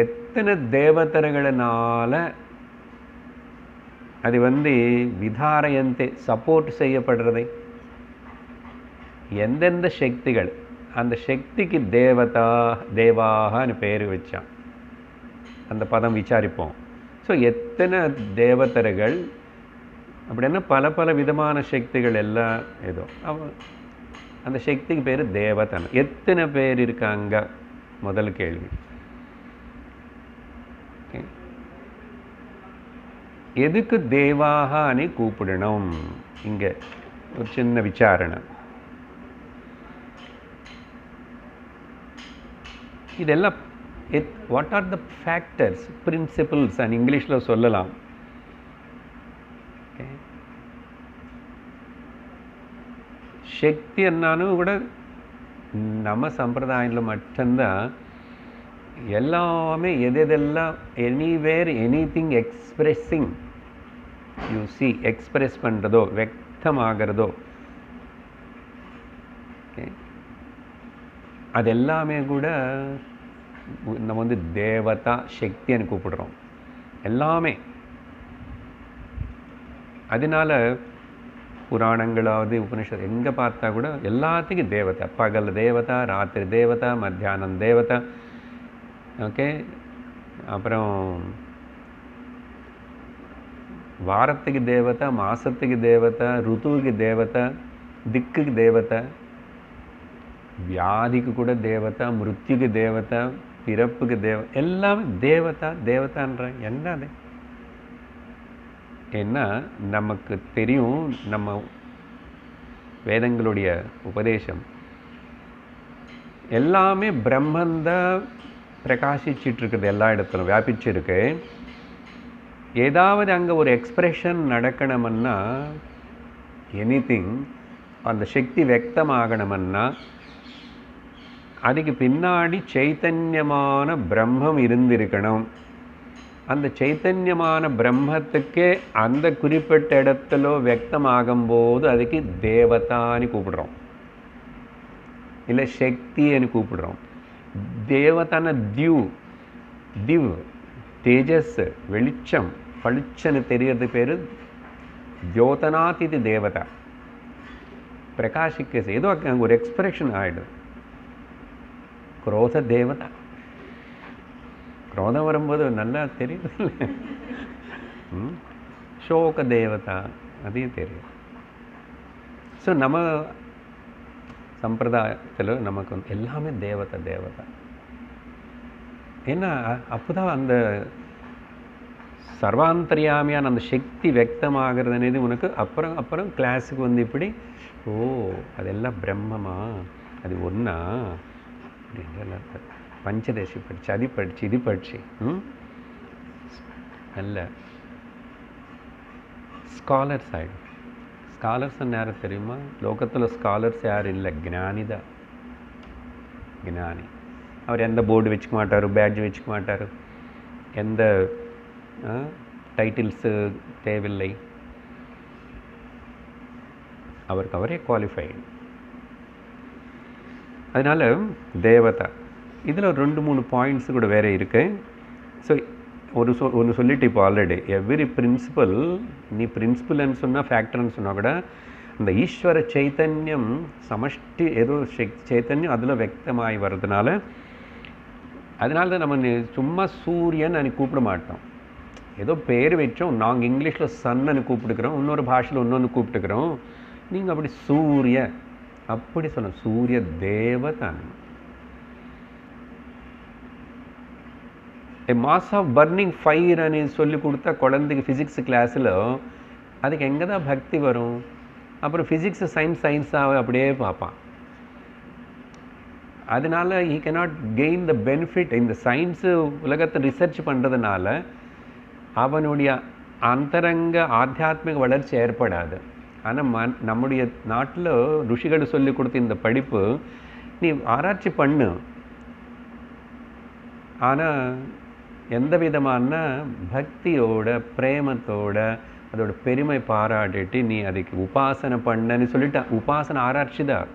எத்தனை தேவதர்களால அது வந்து விதாரயந்தே சப்போர்ட் செய்யப்படுறதை, எந்தெந்த சக்திகள், அந்த சக்திக்கு தேவதா தேவாகனு பேர் வச்சான். அந்த பதம் விசாரிப்போம். ஸோ எத்தனை தேவதர்கள் அப்படின்னா பல பல விதமான சக்திகள் எல்லாம் ஏதோ அந்த சக்திக்கு பேர் தேவதன். எத்தனை பேர் இருக்காங்க முதல் கேள்வி. எதுக்கு தேவாகனு கூப்பிடணும்? இங்கே ஒரு சின்ன விசாரணை. இதெல்லாம் what are the factors, principles and இங்கிலீஷில் சொல்லலாம். சக்தி என்னாலும் கூட நம்ம சம்பிரதாயத்தில் மட்டும்தான் எல்லாமே எதெல்லாம் anywhere anything expressing you see express பண்ணுறதோ व्यक्तமாகிறதோ அது எல்லாமே கூட நம்ம வந்து தேவதா சக்தின்னு கூப்பிடுறோம் எல்லாமே. அதனால புராணங்களாவது உபனிஷத் எங்கே பார்த்தா கூட எல்லாத்துக்கும் தேவதா. பகல் தேவதா, ராத்திரி தேவதா, மத்தியானம் தேவதா. ஓகே, அப்புறம் வாரத்துக்கு தேவதா, மாதத்துக்கு தேவதா, ருத்துவுக்கு தேவதா, திக்குக்கு தேவதா, வியாதிக்கு கூட தேவதா, மிருத்யுக்கு தேவதா, பிறப்புக்கு எல்லாமே தேவதா தேவதான்றாங்க. என்ன அது? ஏன்னா நமக்கு தெரியும், நம்ம வேதங்களுடைய உபதேசம் எல்லாமே பிரம்மந்தான் பிரகாசிச்சிட்டு இருக்குது, எல்லா இடத்துலும் வியாபிச்சிருக்கு. ஏதாவது அங்கே ஒரு எக்ஸ்பிரஷன் நடக்கணும்னா எனிதிங் அந்த சக்தி வியக்தமாகணும்னா அதுக்கு பின்னாடி சைத்தன்யமான பிரம்மம் இருந்திருக்கணும். அந்த சைத்தன்யமான பிரம்மத்துக்கே அந்த குறிப்பிட்ட இடத்துல வியக்தமாகும்போது அதுக்கு தேவதான்னு கூப்பிடுறோம், இல்லை சக்தின்னு கூப்பிடுறோம். தேவதான திவ் தேஜஸ், வெளிச்சம், பளிச்சன்னு தெரியறது பேர் தியோதனாத். இது தேவதா பிரகாஷிக்க ஏதோ அங்கே ஒரு எக்ஸ்பிரஷன் ஆகிடும். குரோத தேவதா, குரோதம் வரும்போது நல்லா தெரியுது இல்லை? சோக தேவதா அதையும் தெரியும். ஸோ நம்ம சம்பிரதாயத்தில் நமக்கு எல்லாமே தேவதா. ஏன்னா அப்போதான் அந்த சர்வாந்தரியாமியான அந்த சக்தி வியக்தமாகிறது అనేది உனக்கு அப்புறம் கிளாஸுக்கு வந்து இப்படி அதெல்லாம் பிரம்மமா, அது ஒன்றா அப்படின்னு பஞ்சதேசி படிச்சு, அது படிச்சு, இது படிச்சு நல்ல ஸ்காலர்ஸ் ஆகிடும். ஸ்காலர்ஸ்ன்னு யாரும் தெரியுமா? லோகத்தில் ஸ்காலர்ஸ் யாரும் இல்லை, ஞானிதான். ஞானி அவர் எந்த போர்டு வச்சுக்க மாட்டார், பேட்ஜ் வச்சுக்க மாட்டார், எந்த டைட்டில்ஸு தேவையில்லை, அவருக்கு அவரே குவாலிஃபைடு. அதனால் தேவதா இதில் 2-3 பாயிண்ட்ஸு கூட வேறு இருக்குது. ஸோ ஒன்று சொல்லிட்டு இப்போ ஆல்ரெடி எவ்ரி பிரின்சிபல், நீ பிரின்சிபல்னு சொன்னால் ஃபேக்டர்னு சொன்னால் கூட அந்த ஈஸ்வர சைத்தன்யம் சமஷ்டி ஏதோ சைத்தன்யம் அதில் வியக்தமாகி வர்றதுனால, அதனால தான் நம்ம சும்மா சூரியன் அன்னைக்கு கூப்பிட மாட்டோம். ஏதோ பேர் வச்சோம், நாங்கள் இங்கிலீஷில் சன்னு கூப்பிட்டுக்கிறோம், இன்னொரு பாஷையில் இன்னொன்று கூப்பிட்டுக்கிறோம். நீங்கள் அப்படி சூரிய அப்படி சொல்லணும், சூரிய தேவதான். ஏ மாஸ் ஆஃப் பர்னிங் ஃபயர் అని சொல்லி கொடுத்தா குழந்தைக்கு ஃபிசிக்ஸ் கிளாஸில் அதுக்கு எங்கே தான் பக்தி வரும்? அப்புறம் ஃபிசிக்ஸ் சயின்ஸாக அப்படியே பார்ப்பான். அதனால he cannot gain the benefit. இந்த சயின்ஸு உலகத்தை ரிசர்ச் பண்ணுறதுனால அவனுடைய அந்தரங்க ஆத்தியாத்மிக வளர்ச்சி ஏற்படாது. ஆனால் நம்முடைய நாட்டில் ருஷிகள் சொல்லி கொடுத்த இந்த படிப்பு நீ ஆராய்ச்சி பண்ணு, ஆனால் எந்த விதமான பக்தியோட பிரேமத்தோட அதோட பெருமை பாராட்டிட்டு நீ அதுக்கு உபாசனை பண்ணன்னு சொல்லிட்டு உபாசனை ஆராய்ச்சி தான்.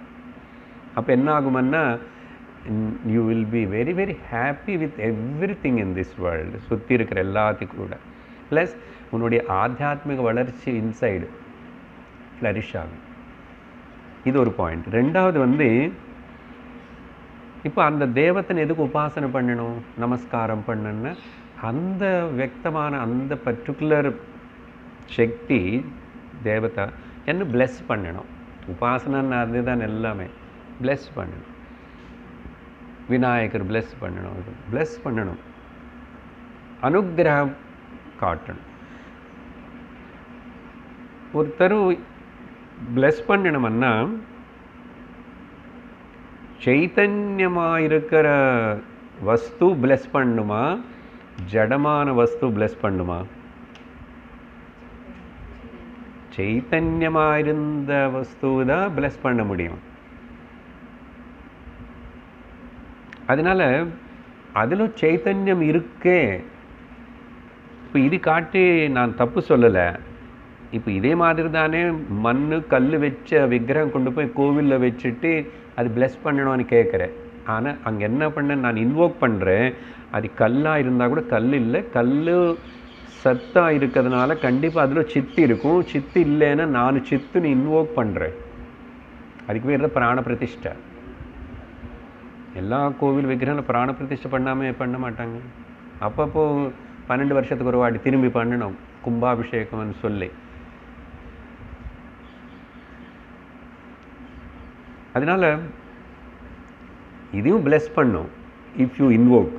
அப்போ என்ன ஆகுமன்னா you will be very very happy with everything in this world, சுற்றி இருக்கிற எல்லாத்துக்கும் கூட. ப்ளஸ் உன்னுடைய ஆத்தியாத்மிக வளர்ச்சி இன்சைடு ஃப்ளரிஷ் ஆகும். இது ஒரு பாயிண்ட். ரெண்டாவது வந்து இப்போ அந்த தேவத்தனை எதுக்கு உபாசனை பண்ணணும், நமஸ்காரம் பண்ணணுன்னா அந்த வியக்தமான அந்த பர்டிகுலர் சக்தி தேவதா என்ன பிளெஸ் பண்ணணும். உபாசனைன்னு அதுதான் எல்லாமே, பிளெஸ் பண்ணணும். விநாயகர் பிளெஸ் பண்ணணும், அனுகிரகம் காட்டணும். ஒருத்தர் பிளெஸ் பண்ணணும்னா சைத்தன்யமாக இருக்கிற வஸ்து பிளெஸ் பண்ணுமா, ஜடமான வஸ்து பிளெஸ் பண்ணுமா? சைத்தன்யமாக இருந்த வஸ்து தான் பிளெஸ் பண்ண முடியும். அதனால் அதில் சைத்தன்யம் இருக்கே. இப்போ இது காட்டி நான் தப்பு சொல்லலை. இப்போ இதே மாதிரி தானே மண் கல் வச்ச விக்கிரகம் கொண்டு போய் கோவிலில் வச்சுட்டு அது பிளெஸ் பண்ணணும்னு கேட்குறேன். ஆனால் அங்கே என்ன பண்ண நான் இன்வோக் பண்ணுறேன், அது கல்லாக இருந்தால் கூட கல் இல்லை, கல் சத்தாக இருக்கிறதுனால கண்டிப்பாக அதில் சித்து இருக்கும். சித்து இல்லைன்னா நான் சித்துன்னு இன்வோக் பண்ணுறேன். அதுக்கு பேர் தான் பிராண பிரதிஷ்டை. எல்லா கோவில் விக்கிரகம் பிராண பிரதிஷ்டை பண்ண மாட்டாங்க. அப்பப்போ 12 வருஷத்துக்கு ஒரு வாட்டி திரும்பி பண்ணணும் கும்பாபிஷேகம்னு சொல்லி. அதனால இதையும் பிளெஸ் பண்ணும் இஃப் யூ இன்வோக்.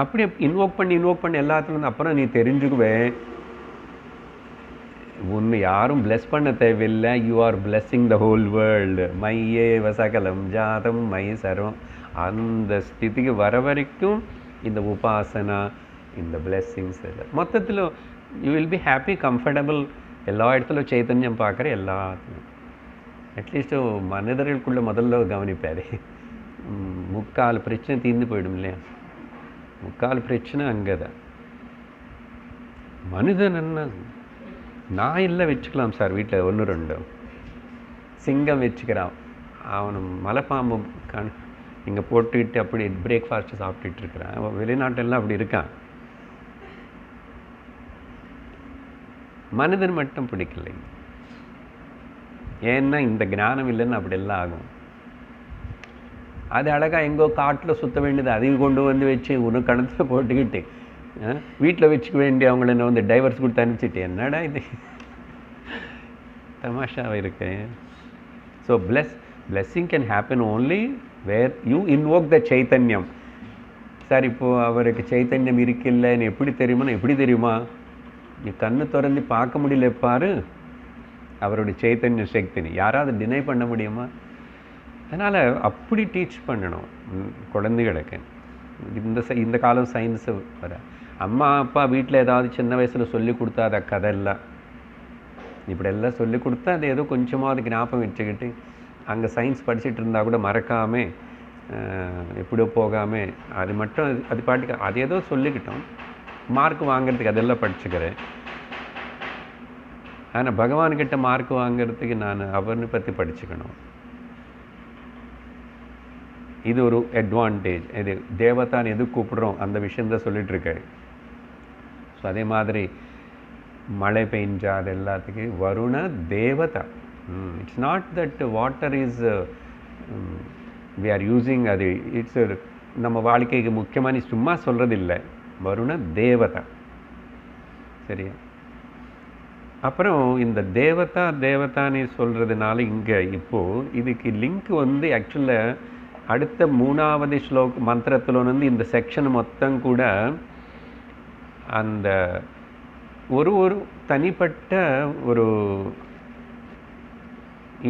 அப்படி இன்வோக் பண்ணி எல்லாத்துலேருந்து அப்புறம் நீ தெரிஞ்சுக்குவேன், உன்னை யாரும் பிளெஸ் பண்ண தேவையில்லை. You are blessing the whole world. மையே வசகலம் ஜாதம் மை சர்வம். அந்த ஸ்திதிக்கு வர வரைக்கும் இந்த உபாசனா, இந்த பிளெஸ்ஸிங்ஸ் மொத்தத்தில் you will be happy, comfortable, எல்லா இடத்துலையும் சைத்தன்யம் பார்க்குற எல்லாத்துலையும். அட்லீஸ்ட்டு மனிதர்களுக்குள்ளே முதல்ல கவனிப்பார். முக்கால் பிரச்சனை தீர்ந்து போயிடும் இல்லையா? முக்கால் பிரச்சனை அங்கே தான். மனிதன் என்ன, நான் இல்லை வச்சுக்கலாம் சார் வீட்டில் 1-2, சிங்கம் வச்சுக்கிறான், அவனு மலைப்பாம்பு இங்கே போட்டுக்கிட்டு அப்படி பிரேக்ஃபாஸ்ட்டு சாப்பிட்டுட்டு இருக்கிறான். வெளிநாட்டெல்லாம் அப்படி இருக்கான். மனிதன் மட்டும் பிடிக்கலை. ஏன்னா இந்த ஞானம் இல்லைன்னு அப்படியெல்லாம் ஆகும். அது அழகாக எங்கோ காட்டில் சுற்ற வேண்டியது அதையும் கொண்டு வந்து வச்சு ஒன்று கணத்தில் போட்டுக்கிட்டு வீட்டில் வச்சுக்க வேண்டிய அவங்கள என்ன வந்து டைவர்ஸ் கொடுத்து அனுப்பிச்சிட்டு என்னடா இது தமாஷாக இருக்கு. So blessing can happen only where you invoke the சைத்தன்யம். சார் இப்போது அவருக்கு சைத்தன்யம் இருக்கில்லன்னு எப்படி தெரியுமா? எப்படி தெரியுமா? நீ கண்ணு திறந்து பார்க்க முடியல பாரு அவருடைய சைத்தன்ய சக்தின்னு. யாராவது டினை பண்ண முடியுமா? அதனால் அப்படி டீச் பண்ணணும் குழந்தைகளுக்கு. இந்த காலம் சயின்ஸு வர அம்மா அப்பா வீட்டில் ஏதாவது சின்ன வயசில் சொல்லி கொடுத்தா அதை கதையெல்லாம் இப்படியெல்லாம் சொல்லி கொடுத்தா அது ஏதோ கொஞ்சமாக ஞாபகம் வச்சுக்கிட்டு அங்கே சயின்ஸ் படிச்சுட்டு இருந்தால் கூட மறக்காமல் எப்படியோ போகாமல் அது மட்டும் அது பாட்டுக்கு அது ஏதோ சொல்லிக்கிட்டோம். மார்க் வாங்கிறதுக்கு அதெல்லாம் படிச்சுக்கிறேன். ஆனால் பகவான்கிட்ட மார்க் வாங்கிறதுக்கு நான் அவர்னு பற்றி படிச்சுக்கணும். இது ஒரு அட்வான்டேஜ். இது தேவதான் எது கூப்பிடுறோம் அந்த விஷயந்தான் சொல்லிகிட்ருக்காரு. ஸோ அதே மாதிரி மழை பெஞ்சா அது எல்லாத்துக்கும் வருண தேவதா. It's not that water is we are using. அது இட்ஸ் நம்ம வாழ்க்கைக்கு முக்கியமான சும்மா சொல்கிறதில்லை. வருண தேவதா. சரியா? அப்புறம் இந்த தேவதான்னு சொல்கிறதுனால இங்கே இப்போது இதுக்கு லிங்க் வந்து ஆக்சுவலாக அடுத்த 3வது ஸ்லோக மந்திரத்தில் வந்து இந்த செக்ஷன் மொத்தம் கூட அந்த ஒரு தனிப்பட்ட ஒரு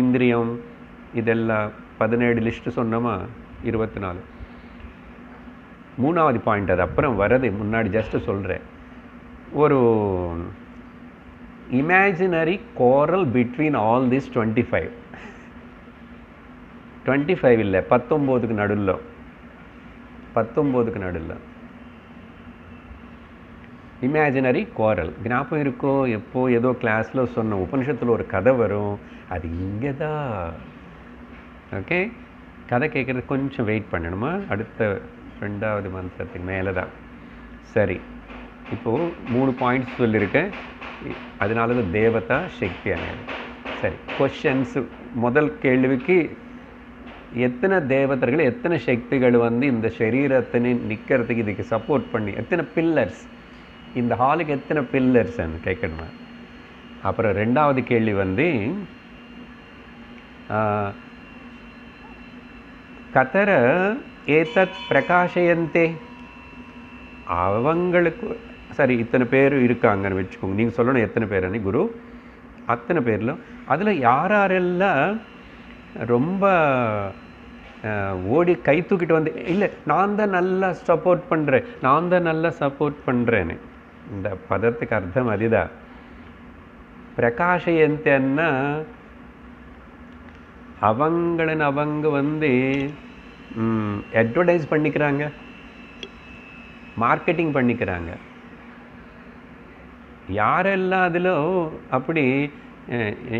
இந்திரியம் இதெல்லாம் 17 லிஸ்ட்டு சொன்னோமா, 24. 3வது பாயிண்ட் அது அப்புறம் வரது, முன்னாடி ஜஸ்ட்டு சொல்கிறேன். ஒரு imaginary quarrel between all this 25 இல்லை 19க்கு நடுவில் 19க்கு நடுவில் இமேஜினரி கோரல். ஞாபகம் இருக்கோ? எப்போ ஏதோ கிளாஸில் சொன்ன உபனிஷத்தில் ஒரு கதை வரும், அது இங்கே தான். ஓகே, கதை கேட்குறது கொஞ்சம் வெயிட் பண்ணணுமா? அடுத்த 2வது மந்திரத்துக்கு மேலே தான். சரி, இப்போது 3 பாயிண்ட்ஸ் சொல்லியிருக்கேன். அதனால தான் தேவதா சக்தி அணையாது. சரி, கொஷன்ஸு. முதல் கேள்விக்கு எத்தனை தேவதர்கள் எத்தனை சக்திகள் வந்து இந்த சரீரத்தை நிற்கிறதுக்கு இதுக்கு சப்போர்ட் பண்ணி எத்தனை பில்லர்ஸ், இந்த ஹாலுக்கு எத்தனை பில்லர்ஸ்ன்னு கேட்கணுமா? அப்புறம் 2வது கேள்வி வந்து கதர ஏதத் பிரகாஷயந்தே, அவங்களுக்கு சரி இத்தனை பேர் இருக்காங்கன்னு வச்சுக்கோங்க. நீங்கள் சொல்லணும் எத்தனை பேருன்னு குரு. அத்தனை பேரில் அதில் யாரெல்லாம் ரொம்ப ஓடி கை தூக்கிட்டு வந்து இல்லை நான் தான் நல்லா சப்போர்ட் பண்ணுறேன், நான் தான் நல்லா சப்போர்ட் பண்ணுறேன்னு, இந்த பதத்துக்கு அர்த்தம் அதுதான். பிரகாஷயந்தன்னா அவங்க வந்து அட்வர்டைஸ் பண்ணிக்கிறாங்க, மார்க்கெட்டிங் பண்ணிக்கிறாங்க. யாரெல்லாம் அதில் அப்படி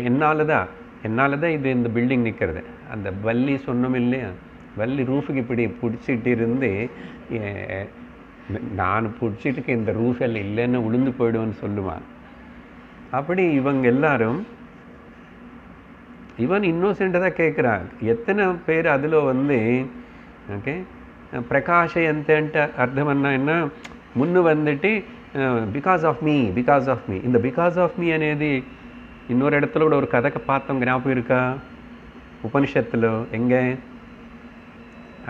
என்னால் தான் இது இந்த பில்டிங் நிற்கிறது. அந்த வள்ளி சொன்னோம் இல்லையா, வள்ளி ரூஃபுக்கு இப்படி பிடிச்சிட்டு இருந்து நான் பிடிச்சிட்டு இந்த ரூஃப் எல்லாம் இல்லைன்னு உளுந்து போயிடுவேன்னு சொல்லுவான். அப்படி இவங்க எல்லாரும் இவன் இன்னோசென்ட்டாக தான் கேட்குறான். எத்தனை பேர் அதில் வந்து ஓகே பிரகாஷயந்தன்ட்டு அர்த்தம் என்ன முன்னு வந்துட்டு பிகாஸ் ஆஃப் மீ இந்த பிகாஸ் ஆஃப் மீ అనేది இன்னொரு இடத்துல கூட ஒரு கதைக்கு பார்த்தோம், ஞாபகம் இருக்கா? உபனிஷத்தில் எங்கே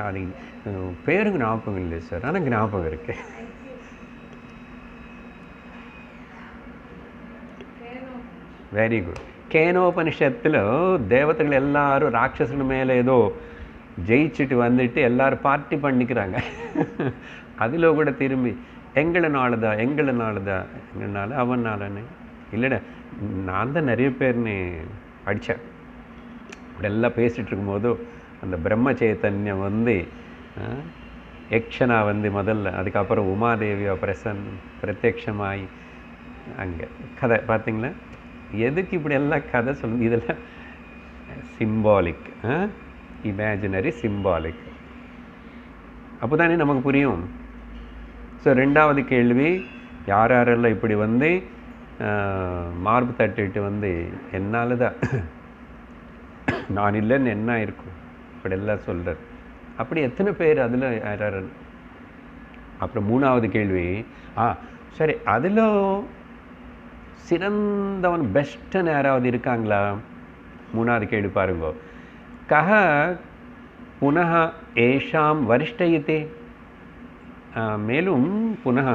அது பேருக்கு ஞாபகம் இல்லை சார், ஆனால் ஞாபகம் இருக்கு. Very good. கேனோபனிஷத்தில் தேவதைகள் எல்லாரும் ராட்சசன் மேலே ஏதோ ஜெயிச்சுட்டு வந்துட்டு எல்லாரும் பார்ட்டி பண்ணிக்கிறாங்க. அதில் கூட திரும்பி எங்களால் அவனாலன்னு இல்லைடா, நான் தான் நிறைய பேர்னு அடித்தேன். இப்படியெல்லாம் பேசிகிட்டு இருக்கும்போது அந்த பிரம்ம சைத்தன்யம் வந்து யக்ஷனா வந்து முதல்ல, அதுக்கப்புறம் உமாதேவியா பிரத்யக்ஷமாகி அங்கே கதை பார்த்தீங்களா? எதுக்கு இப்படி எல்லாம் கதை சொல்லுங்க? இதெல்லாம் சிம்பாலிக், இமேஜினரி சிம்பாலிக். அப்போ தானே நமக்கு புரியும். ஸோ ரெண்டாவது கேள்வி, யார் யாரெல்லாம் இப்படி வந்து மார்பு தட்டிட்டு வந்து என்னால் தான் நான் இல்லைன்னு என்ன இருக்கும் இப்படியெல்லாம் சொல்கிறார். அப்படி எத்தனை பேர் அதில் யார்? அப்புறம் மூணாவது கேள்வி, சரி, அதில் சிறந்தவன் பெஸ்ட்டுன்னு யாராவது இருக்காங்களா? மூணாவது கேள்வி பாருங்க. கஹ புனः ஏஷாம் வரிஷ்டயித்தே, மேலும் புனः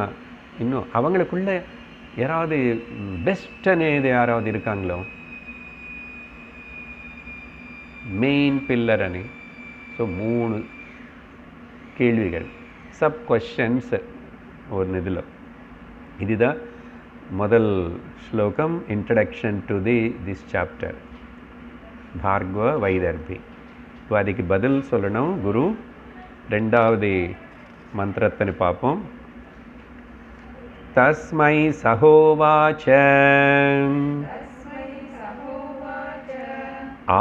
இன்னும் அவங்களுக்குள்ள யாராவது பெஸ்ட்டுன்னு யாராவது இருக்காங்களோ? மெயின் பில்லர் అని. ஸோ 3 கேள்விகள், சப் கொஸ்டின்ஸ் ஒரு இதில். இதுதான் முதல் ஸ்லோகம், introduction to this chapter, Bhargava Vaidarbhi. இப்போ அதுக்கு பதில் சொல்லணும் குரு. ரெண்டாவது மந்திரத்தை பார்ப்போம். தஸ்மை சகோவாச்ச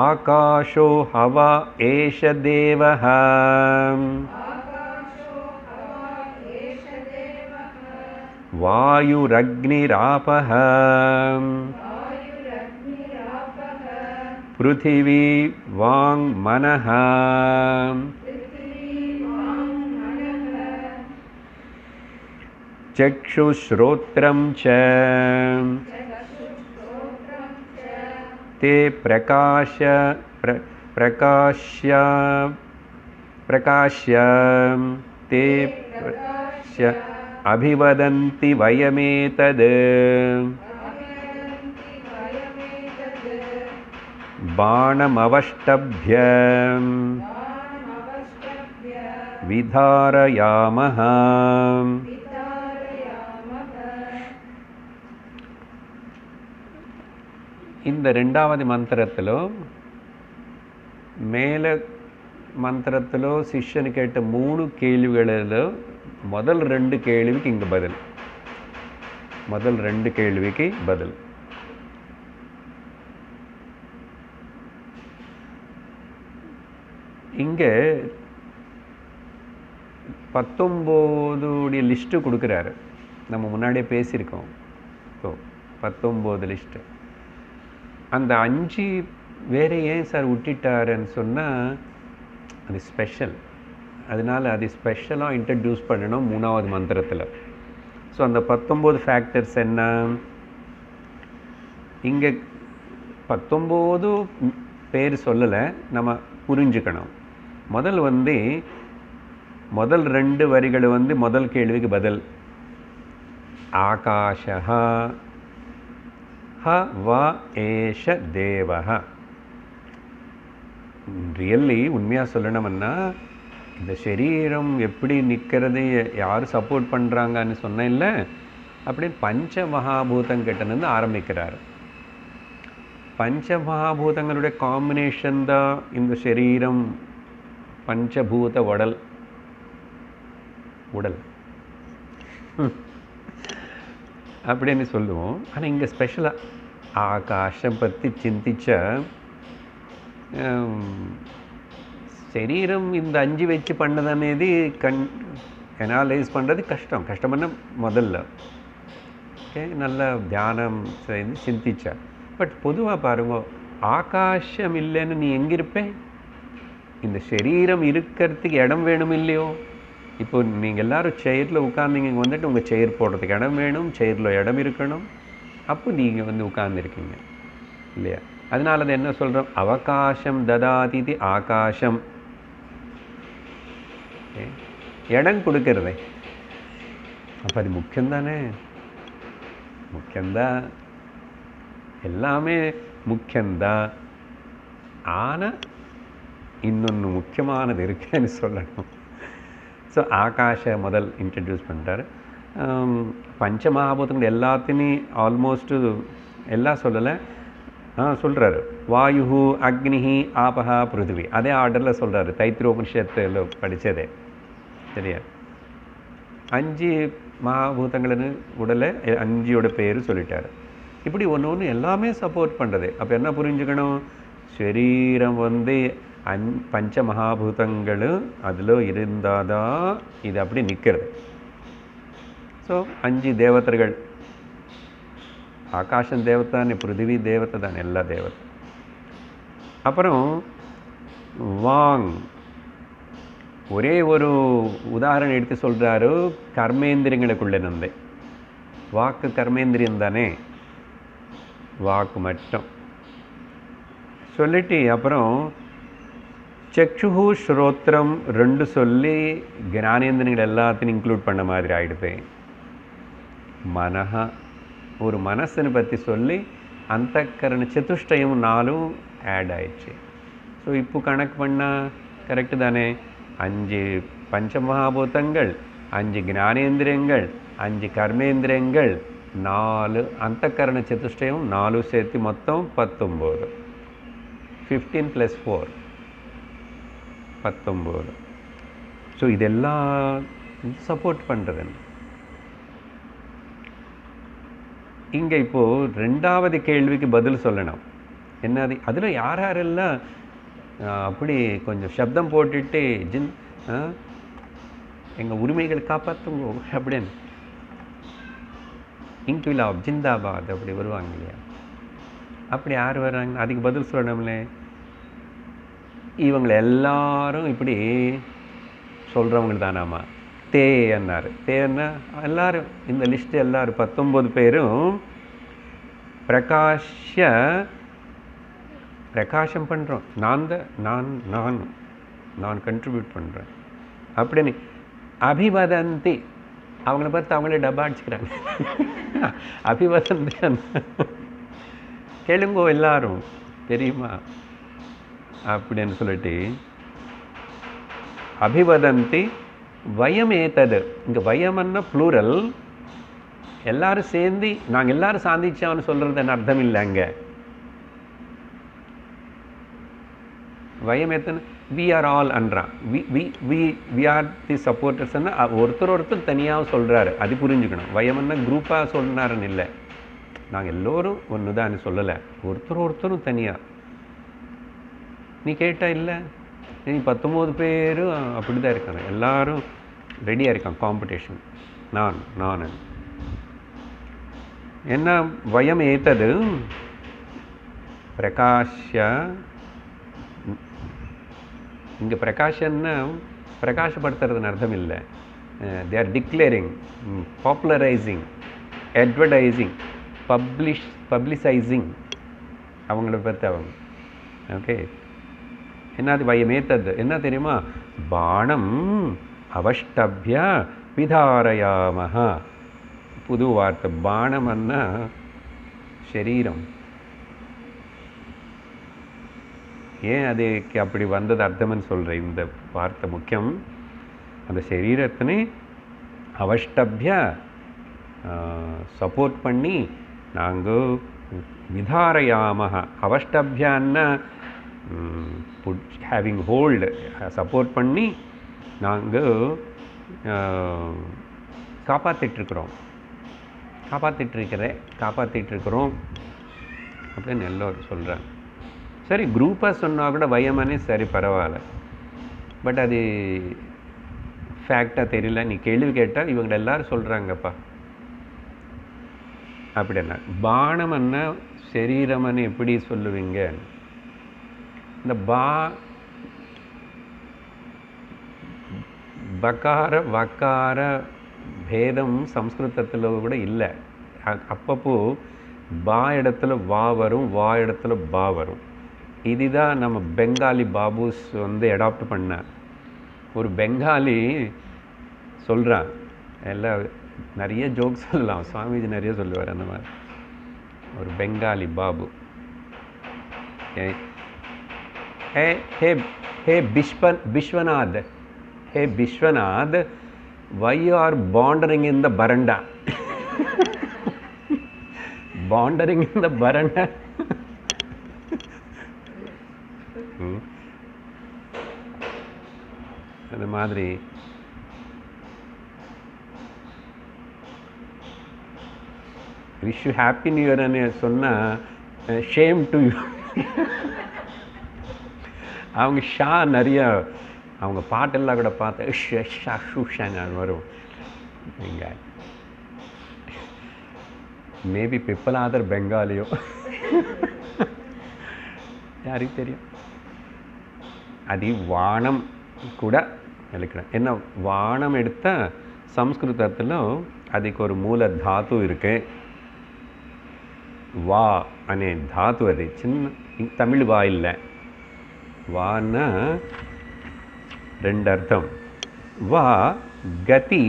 ஆகாஷோ ஹவா ஏஷ தேவஹ வாயுரக்னிராபஹ பிருத்திவி வாங் மனஹ சக்ஷுஸ்ரோத்ரம் ச ते प्रकाश्य ते अभिवदन्ति वयमेतद् बाणमवष्टभ्य विधारयामः. இந்த ரெண்டாவது மந்திரத்திலோ மேலே மந்திரத்திலோ சிஷ்யனு கேட்ட 3 கேள்விகளில் முதல் 2 கேள்விக்கு இங்கே பதில். முதல் 2 கேள்விக்கு பதில். இங்கே 19 லிஸ்ட்டு கொடுக்குறாரு. நம்ம முன்னாடியே பேசியிருக்கோம். So 19 list. அந்த 5 வேறு ஏன் சார் விட்டுட்டாருன்னு சொன்னால் அது ஸ்பெஷல். அதனால் அது ஸ்பெஷலாக இன்ட்ரடியூஸ் பண்ணணும் 3வது மந்திரத்தில். ஸோ அந்த 19 ஃபேக்டர்ஸ் என்ன? இங்கே 19 பேர் சொல்லலை, நம்ம புரிஞ்சுக்கணும். முதல் வந்து முதல் 2 வரிகள் வந்து முதல் கேள்விக்கு பதில். ஆகாஷா வ ஏஷ தேவஹ. ரியல்லி உண்மையாக சொல்லணும்னா இந்த சரீரம் எப்படி நிற்கிறது, யார் சப்போர்ட் பண்ணுறாங்கன்னு சொன்ன இல்லை, அப்படின்னு பஞ்ச மகாபூதங்கிட்டேருந்து ஆரம்பிக்கிறார். பஞ்ச மகாபூதங்களுடைய காம்பினேஷன் தான் இந்த சரீரம், பஞ்சபூத உடல். அப்படின்னு சொல்லுவோம். ஆனால் இங்கே ஸ்பெஷலாக ஆகாஷம் பற்றி சிந்திச்சா சரீரம் இந்த 5 வச்சு பண்ணதனேது அனலைஸ் பண்ணுறது கஷ்டம்னா முதல்ல நல்ல தியானம் செய்து சிந்திச்சா. பட் பொதுவாக பாருங்க, ஆகாஷம் இல்லைன்னு நீ எங்கே இருப்பேன்? இந்த சரீரம் இருக்கிறதுக்கு இடம் வேணும் இல்லையோ? இப்போ நீங்கள் எல்லோரும் செயிரில் உட்கார்ந்தீங்க, இங்கே வந்துட்டு உங்கள் செயிர் போடுறதுக்கு இடம் வேணும், செயிரில் இடம் இருக்கணும். அப்போ நீங்கள் வந்து உட்கார்ந்துருக்கீங்க இல்லையா? அதனால அது என்ன சொல்கிறோம்? அவகாசம் ததாதிதி ஆகாசம். இடம் கொடுக்கறதே அப்போ அது முக்கியம்தானே? முக்கியம்தான், எல்லாமே முக்கியம்தான். ஆனால் இன்னொன்று முக்கியமானது இருக்குன்னு சொல்லணும். ஸோ ஆகாஷ முதல் இன்ட்ரடியூஸ் பண்ணுறாரு. பஞ்சமகாபூதங்கள் எல்லாத்தையும் ஆல்மோஸ்ட்டு எல்லாம் சொல்லலை, சொல்கிறாரு. வாயு, அக்னி, ஆபஹா, பிருத்திவி. அதே ஆர்டரில் சொல்கிறாரு, தைத்திரோபனிஷத்தில் படித்ததே. சரியா? 5 மகாபூதங்கள்னு உடலை 5ஓட பேர் சொல்லிட்டாரு. இப்படி ஒன்று ஒன்று எல்லாமே சப்போர்ட் பண்ணுறது. அப்போ என்ன புரிஞ்சுக்கணும்? சரீரம் பஞ்ச மகாபூதங்களும் அதில் இருந்தால் தான் இது அப்படி நிற்கிறது. ஸோ 5 தேவதைகள், ஆகாஷம் தேவதை தானே, பிருத்திவி தேவதை தானே, எல்லா தேவதை. அப்புறம் வாங், ஒரே ஒரு உதாரணம் எடுத்து சொல்கிறாரு, கர்மேந்திரியங்களுக்குள்ளே நந்தை. வாக்கு கர்மேந்திரியம் தானே, வாக்கு மட்டும் சொல்லிட்டு அப்புறம் சக்ஷு ஸ்ரோத்திரம் 2 சொல்லி ஞானேந்திரங்கள் எல்லாத்தையும் இன்க்ளூட் பண்ண மாதிரி ஆகிடுது. மனஹா, ஒரு மனசுன்னு பற்றி சொல்லி அந்தக்கரண சதுஷ்டயம் 4 ஆட் ஆயிடுச்சு. ஸோ இப்போ கணக்கு பண்ணால் கரெக்டு தானே? 5 பஞ்சமகாபூதங்கள், 5 ஞானேந்திரியங்கள், 5 கர்மேந்திரியங்கள், 4 அந்தக்கரண சதுஷ்டயம் 4 சேர்த்து மொத்தம் 19. 15 + 4 19. ஸோ இதெல்லாம் சப்போர்ட் பண்ணுறது. இங்கே இப்போது 2வது கேள்விக்கு பதில் சொல்லணும். என்னது? அதில் யாரெல்லாம் அப்படி கொஞ்சம் சப்தம் போட்டுட்டு எங்கள் உரிமைகள் காப்பாற்றுங்க அப்படின்னு, இன்குலாப் ஜிந்தாபாத் அப்படி வருவாங்க இல்லையா? அப்படி யார் வர்றாங்க? அதுக்கு பதில் சொல்லணும்லே. இவங்களை எல்லாரும் இப்படி சொல்கிறவங்க தானாமா? தே என்னார். தேன்னா எல்லாரும், இந்த லிஸ்ட்டு எல்லாரும் 19 பேரும் பிரகாஷம் பண்ணுறோம். நான் கண்ட்ரிபியூட் பண்ணுறேன் அப்படின்னு அபிவதந்தி. அவங்கள பார்த்து அவங்களே டப்பா அடிச்சுக்கிறாங்க. அபிவதந்தி கேளுங்கோ எல்லாரும், தெரியுமா அப்படின்னு சொல்லிட்டு அபிவதந்தி வயமேத்தது. இங்கே வயம்னா ப்ளூரல், எல்லாரும் சேர்ந்து நாங்கள் எல்லாரும் சாந்திச்சோம்னு சொல்கிறது அர்த்தம் இல்லை. அங்கே வயமேத்தன் வி ஆர் ஆல் அன்றான். வி ஆர் தி சப்போர்ட்டர்ஸ்ன்னா ஒருத்தர் தனியாக சொல்கிறாரு, அது புரிஞ்சுக்கணும். வயம்னா குரூப்பாக சொன்னாருன்னு இல்லை, நாங்கள் எல்லோரும் ஒன்று தான் சொல்லலை, ஒருத்தரும் தனியாக. நீ கேட்டா இல்லை, நீ 19 பேரும் அப்படி தான் இருக்காங்க, எல்லாரும் ரெடியாக இருக்காங்க காம்படிஷன். நான் என்ன வயம் ஏத்தது பிரகாஷ்ய. இங்கே பிரகாஷன்னா பிரகாசப்படுத்துறதுன்னு அர்த்தம் இல்லை. தே ஆர் டிக்ளேரிங், பாப்புலரைசிங், அட்வர்டைசிங், பப்ளிசைசிங் அவங்கள பற்றி அவங்க. ஓகே, என்னது வயமேத்தது? என்ன தெரியுமா? பாணம் அவஷ்டபிய விதாரயாமஹ. புது வார்த்தை. பாணம்னா சரீரம். ஏன் அதுக்கு அப்படி வந்தது அர்த்தம்னு சொல்கிறேன். இந்த வார்த்தை முக்கியம். அந்த சரீரத்தினை அவஷ்டபிய சப்போர்ட் பண்ணி நாங்கள் விதாரயாமஹ. அவஷ்டபியான்னா ஹேவிங் ஹோல்டு, சப்போர்ட் பண்ணி நாங்கள் காப்பாற்றிட்டுருக்குறோம் அப்படின்னு எல்லோரும் சொல்கிறாங்க. சரி, குரூப்பாக சொன்னால் கூட வயமனே சரி, பரவாயில்ல. பட் அது ஃபேக்டாக தெரியல. நீ கேள்வி கேட்டால் இவங்க எல்லோரும் சொல்கிறாங்கப்பா அப்படின்னா. பானம்னா சரீரம்னு எப்படி சொல்லுவீங்க? இந்த பகார வக்கார பேதம் சம்ஸ்கிருதத்தில் கூட இல்லை. அப்பப்போ பா இடத்துல வா வரும், வா இடத்துல பா வரும். இதுதான் நம்ம பெங்காலி பாபூஸ் அடாப்ட் பண்ண. ஒரு பெங்காலி சொல்கிறான், எல்லாம் நிறைய ஜோக்ஸ் சொல்லலாம், சுவாமிஜி நிறைய சொல்லுவார் அந்த மாதிரி. ஒரு Bengali Babu, Hey Bishwanath, why you are wandering in the baranda? Pondering இந்த பரண அந்த மாதிரி விஷ் யூ ஹாப்பி நியூ இயர்னு சொன்னால் ஷேம் டு யூ. அவங்க ஷா நிறைய அவங்க பாட்டெல்லாம் கூட பார்த்து ஷா ஷூஷான் அது வரும். இங்கே மேபி பிப்பலாதர் பெங்காலியோ யாருக்கு தெரியும். அது வானம் கூட எழுக்கிறேன். என்ன வானம் எடுத்த సంస్కృతத்தில் அதுக்கு ஒரு மூல தாத்து இருக்கு. வா அனே தாத்து. அது சின்ன தமிழ் வா இல்லை. வான்னா ரெண்டு அர்த்தம். வா கதி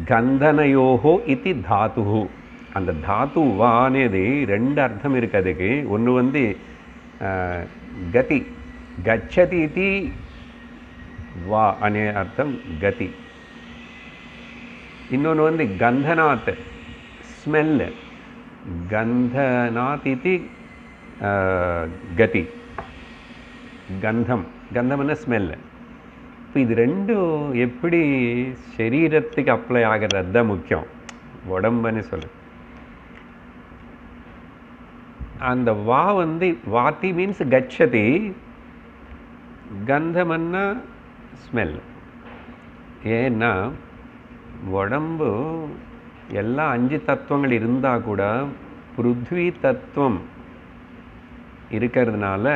கந்தனயோஹோ இத்தி தாத்து. அந்த தாத்து வா అనేది ரெண்டு அர்த்தம் இருக்கு அதுக்கு. ஒன்று வந்து கதி గచ్చతి ఇది వా అనే అర్థం గతి. இன்னொன்று வந்து கந்தநாத் ஸ்மெல். கந்தநாத் இது கதி. கந்தம் கந்தம்னா ஸ்மெல். இப்போ இது ரெண்டும் எப்படி சரீரத்துக்கு அப்ளை ஆகிறது தான் முக்கியம். உடம்புன்னு சொல்லு. அந்த வா வந்து வாத்தி மீன்ஸ் கச்சதி. கந்தமன்னா ஸ்மெல். ஏன்னா உடம்பு எல்லா 5 தத்துவங்கள் இருந்தால் கூட பிருத்வி தத்துவம் இருக்கிறதுனால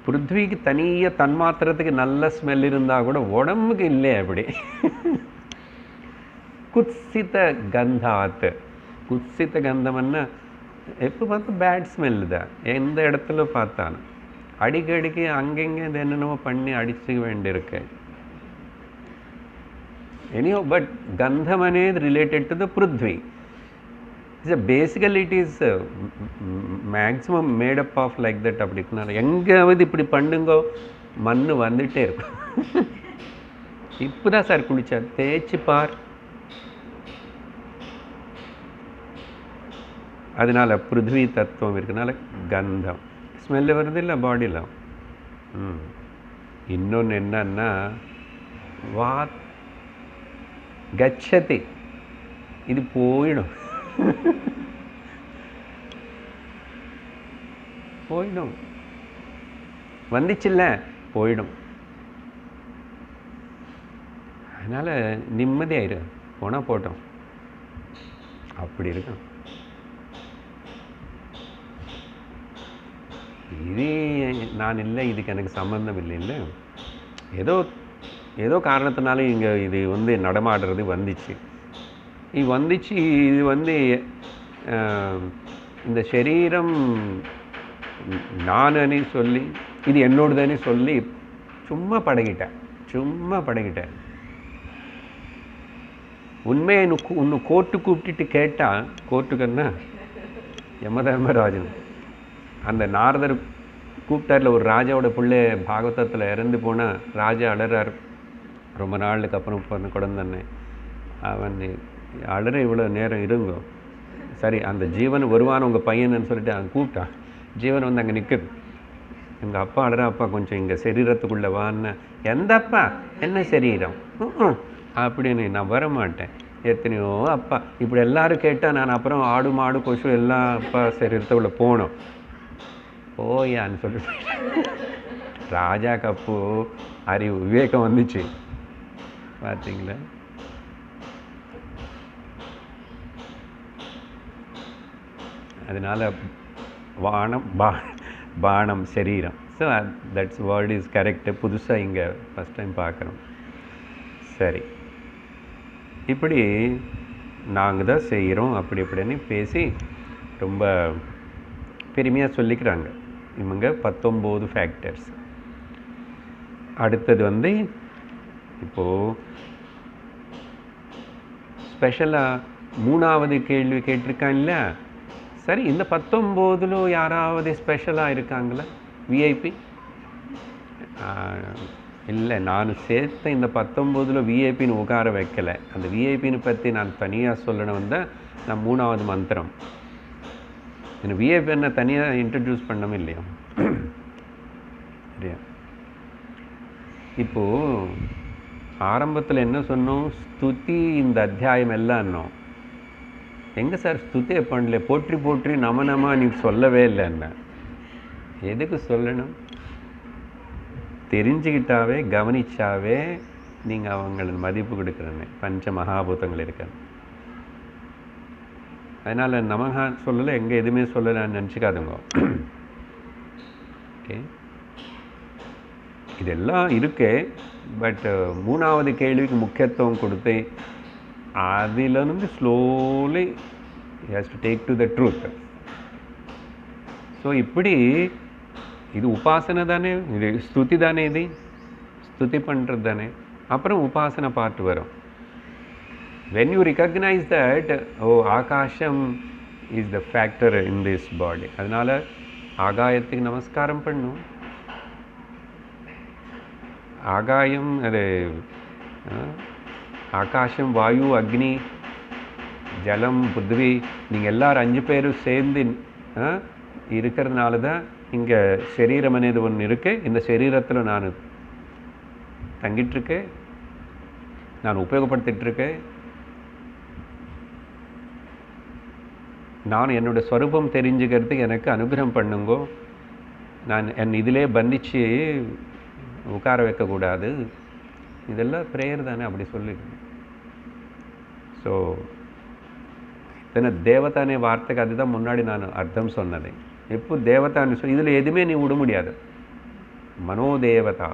பிருத்விக்கு தனியாக தன்மாத்திரத்துக்கு நல்ல ஸ்மெல் இருந்தால் கூட உடம்புக்கு இல்லை. அப்படி குத்சித கந்தாத். குத்சித கந்தம்னா எப்போ பார்த்தா பேட் ஸ்மெல் தான். எந்த இடத்துல பார்த்தாலும் அடிக்கடிக்கு அங்கங்கே இது என்னென்னமோ பண்ணி அடிச்சுக்க வேண்டியிருக்கு. anyhow, but gandham అనేది related to the prithvi. Basically it is maximum made up of like that. அப்படின்னா எங்காவது இப்படி பண்ணுங்கோ மண் வந்துட்டே இருக்கும். இப்போதான் சார் குளிச்சா தேய்ச்சி பார். அதனால பிருத்வி தத்துவம் இருக்கனால கந்தம் ஸ்மெல்லு வருது இல்லை பாடியில். இன்னொன்று என்னன்னா வா கச்சதி. இது போயிடும். போயிடும். வந்துச்சுல்ல போயிடும். அதனால் நிம்மதியாயிரு. போனால் போட்டோம் அப்படி இருக்கும். இது நான் இல்லை, இதுக்கு எனக்கு சம்மந்தம் இல்லை. இல்லை ஏதோ காரணத்தினால இங்கே இது வந்து நடமாடுறது வந்துச்சு. இது வந்துச்சு. இது வந்து இந்த சரீரம் நானே சொல்லி இது என்னோடதுன்னு சொல்லி சும்மா பழகிட்டேன். உண்மையை இன்னும் கோர்ட்டு கூப்பிட்டுட்டு கேட்டால், கோர்ட்டுக்குன்னா யமதர்மராஜன் அந்த நாரதர் கூப்பிட்டார்ல, ஒரு ராஜாவோட பிள்ளை பாகவதத்தில் இறந்து போனால் ராஜா அழறார். ரொம்ப நாளுக்கு அப்புறம் பிறந்த குழந்தைன்னு அவன் அழற இவ்வளோ நேரம் இருங்கோ. சரி அந்த ஜீவன் வருவான் உங்கள் பையன்னு சொல்லிட்டு அவன் கூப்பிட்டான். ஜீவன் வந்து அங்கே நிற்குது. எங்கள் அப்பா அழற, அப்பா கொஞ்சம் இங்கே சரீரத்துக்குள்ளே வான்னு. எந்த அப்பா? என்ன சரீரம் அப்படின்னு. நான் வரமாட்டேன். எத்தனையோ அப்பா இப்படி எல்லாரும் கேட்டால் நான் அப்புறம் ஆடு மாடு கொசு எல்லாம் அப்பா சரீரத்துக்குள்ளே போகணும். போயான்னு சொல்லிட்டு ராஜா கப்பு அறிவு விவேகம் வந்துச்சு. பார்த்தீங்களா? அதனால் வானம் பானம் சரீரம். So that's word is correct. புதுசாக இங்கே ஃபஸ்ட் டைம் பார்க்குறோம். சரி, இப்படி நாங்கள் தான் செய்கிறோம் அப்படி இப்படின்னு பேசி ரொம்ப பெருமையாக சொல்லிக்கிறாங்க இவங்க. 19 ஃபேக்டர்ஸ். அடுத்தது வந்து இப்போது ஸ்பெஷலாக 3வது கேள்வி கேட்டிருக்காங்கல்ல. சரி, இந்த 19 யாராவது ஸ்பெஷலாக இருக்காங்களா? விஐபி இல்லை, நான் சேர்த்த இந்த 19 விஐபின்னு உட்கார வைக்கலை. அந்த விஐபின்னு பற்றி நான் தனியாக சொல்லணும் தான் நான் 3வது மந்திரம். எனக்கு விஐபி என்ன தனியாக இன்ட்ரடியூஸ் பண்ணவும் இல்லையா? சரியா? இப்போது ஆரம்பத்தில் என்ன சொன்னோம்? ஸ்துதி இந்த அத்தியாயம் எல்லாம் இன்னும் எங்கே சார் ஸ்துதியை பண்ணல, போற்றி போற்றி நம நீ சொல்லவே இல்லை. என்ன எதுக்கு சொல்லணும்? தெரிஞ்சுக்கிட்டாவே கவனிச்சாவே நீங்கள் அவங்களுக்கு மதிப்பு கொடுக்குறேன்னு பஞ்ச மகாபூதங்கள் இருக்கணும். அதனால் நமகா சொல்லலை, எங்கே எதுவுமே சொல்லலைன்னு நினச்சிக்காதுங்க. ஓகே, இதெல்லாம் இருக்கு. பட் 3வது கேள்விக்கு முக்கியத்துவம் கொடுத்து அதிலிருந்து slowly has to take to the truth. So இப்படி இது உபாசனை தானே, இது ஸ்துதி தானே, இது ஸ்துதி பண்ணுறது தானே. அப்புறம் உபாசனை பார்த்து வரும். when you recognize that ஆகாஷம் is the factor in this body, அதனால் ஆகாயத்துக்கு நமஸ்காரம் பண்ணும். ஆகாயம் அது ஆகாஷம், வாயு, அக்னி, ஜலம், புத்வி, நீங்கள் எல்லாரும் 5 பேரும் சேர்ந்து இருக்கிறதுனால தான் இங்கே சரீரம் అనేది ஒன்று இருக்குது. இந்த சரீரத்தில் நான் தங்கிட்டுருக்கேன், நான் உபயோகப்படுத்திகிட்ருக்கேன். நான் என்னோடய ஸ்வரூபம் தெரிஞ்சுக்கிறதுக்கு எனக்கு அனுகிரகம் பண்ணுங்கோ. நான் என் இதிலே பந்திச்சு உட்கார வைக்கக்கூடாது. இதெல்லாம் ப்ரேயர் தானே, அப்படி சொல்லிடுங்க. ஸோ இதனால் தேவதானே வார்த்தைக்கு அதுதான் முன்னாடி நான் அர்த்தம் சொன்னது. எப்போ தேவதான்னு சொல்லி இதில் எதுவுமே நீ விட முடியாது. மனோதேவதா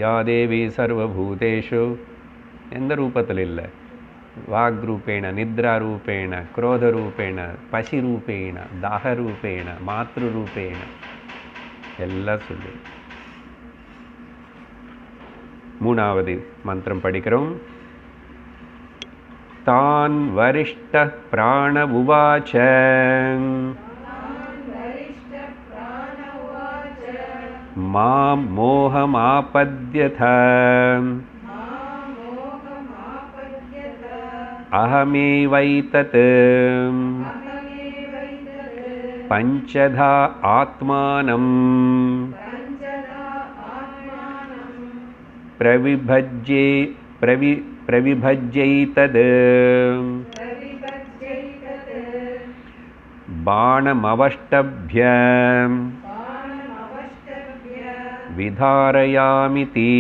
யா தேவி சர்வபூதேஷு, எந்த ரூபத்தில் இல்லை, வாக்ரூபேண, நித்ராரூபேண, குரோதரூபேண, பசிரூபேண, தாகரூபேண, மாத்ருரூபேண எல்லாம் சொல்லு. 3வது மந்திரம் படிக்கிறோம். தான் வரிஷ்ட பிராண உவாச்ச மாம் மோகமாபத்யத அஹமேவைதத் பஞ்சதா ஆத்மானம் பிரவிபஜ்யைதத் பாணமவஷ்டப்ய விதாரயாமிதி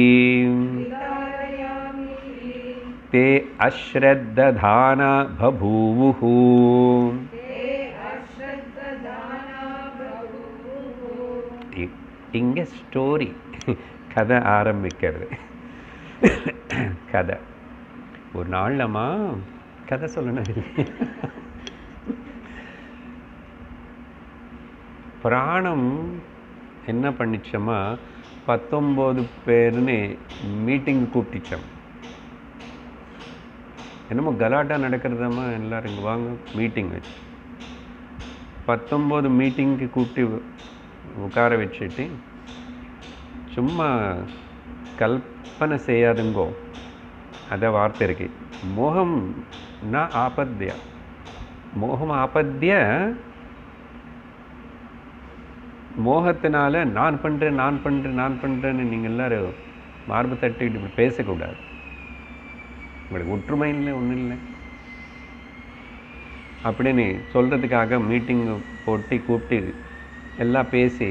தே அஸ்ரத்ததானா பபூவுஹு. இங்கே ஸ்டோரி, கதை ஆரம்பிக்கிறது. கதை ஒரு நாள்லம்மா கதை சொல்லணும். பிராணம் என்ன பண்ணிச்சோமா, 19 பேர்னு மீட்டிங்கு கூப்பிட்டுச்சோம். என்னமோ கலாட்டா நடக்கிறதம்மா, எல்லோரும் இங்கே வாங்க மீட்டிங் வச்சு 19 மீட்டிங்க்கு கூப்பிட்டு உட்கார வச்சுட்டு சும்மா கல்பனை செய்யாதுங்கோ. அத வார்த்தை இருக்கு, மோகம் ந ஆபத்ய. மோகம் ஆபத்ய, மோகத்தினால நான் பண்ணுறேன்னு நீங்கள் எல்லோரும் மார்பு தட்டிட்டு இப்படி பேசக்கூடாது. உங்களுக்கு ஒற்றுமை இல்லை, ஒன்றும் இல்லை அப்படின்னு சொல்கிறதுக்காக மீட்டிங் போட்டு கூப்பிட்டு எல்லாம் பேசி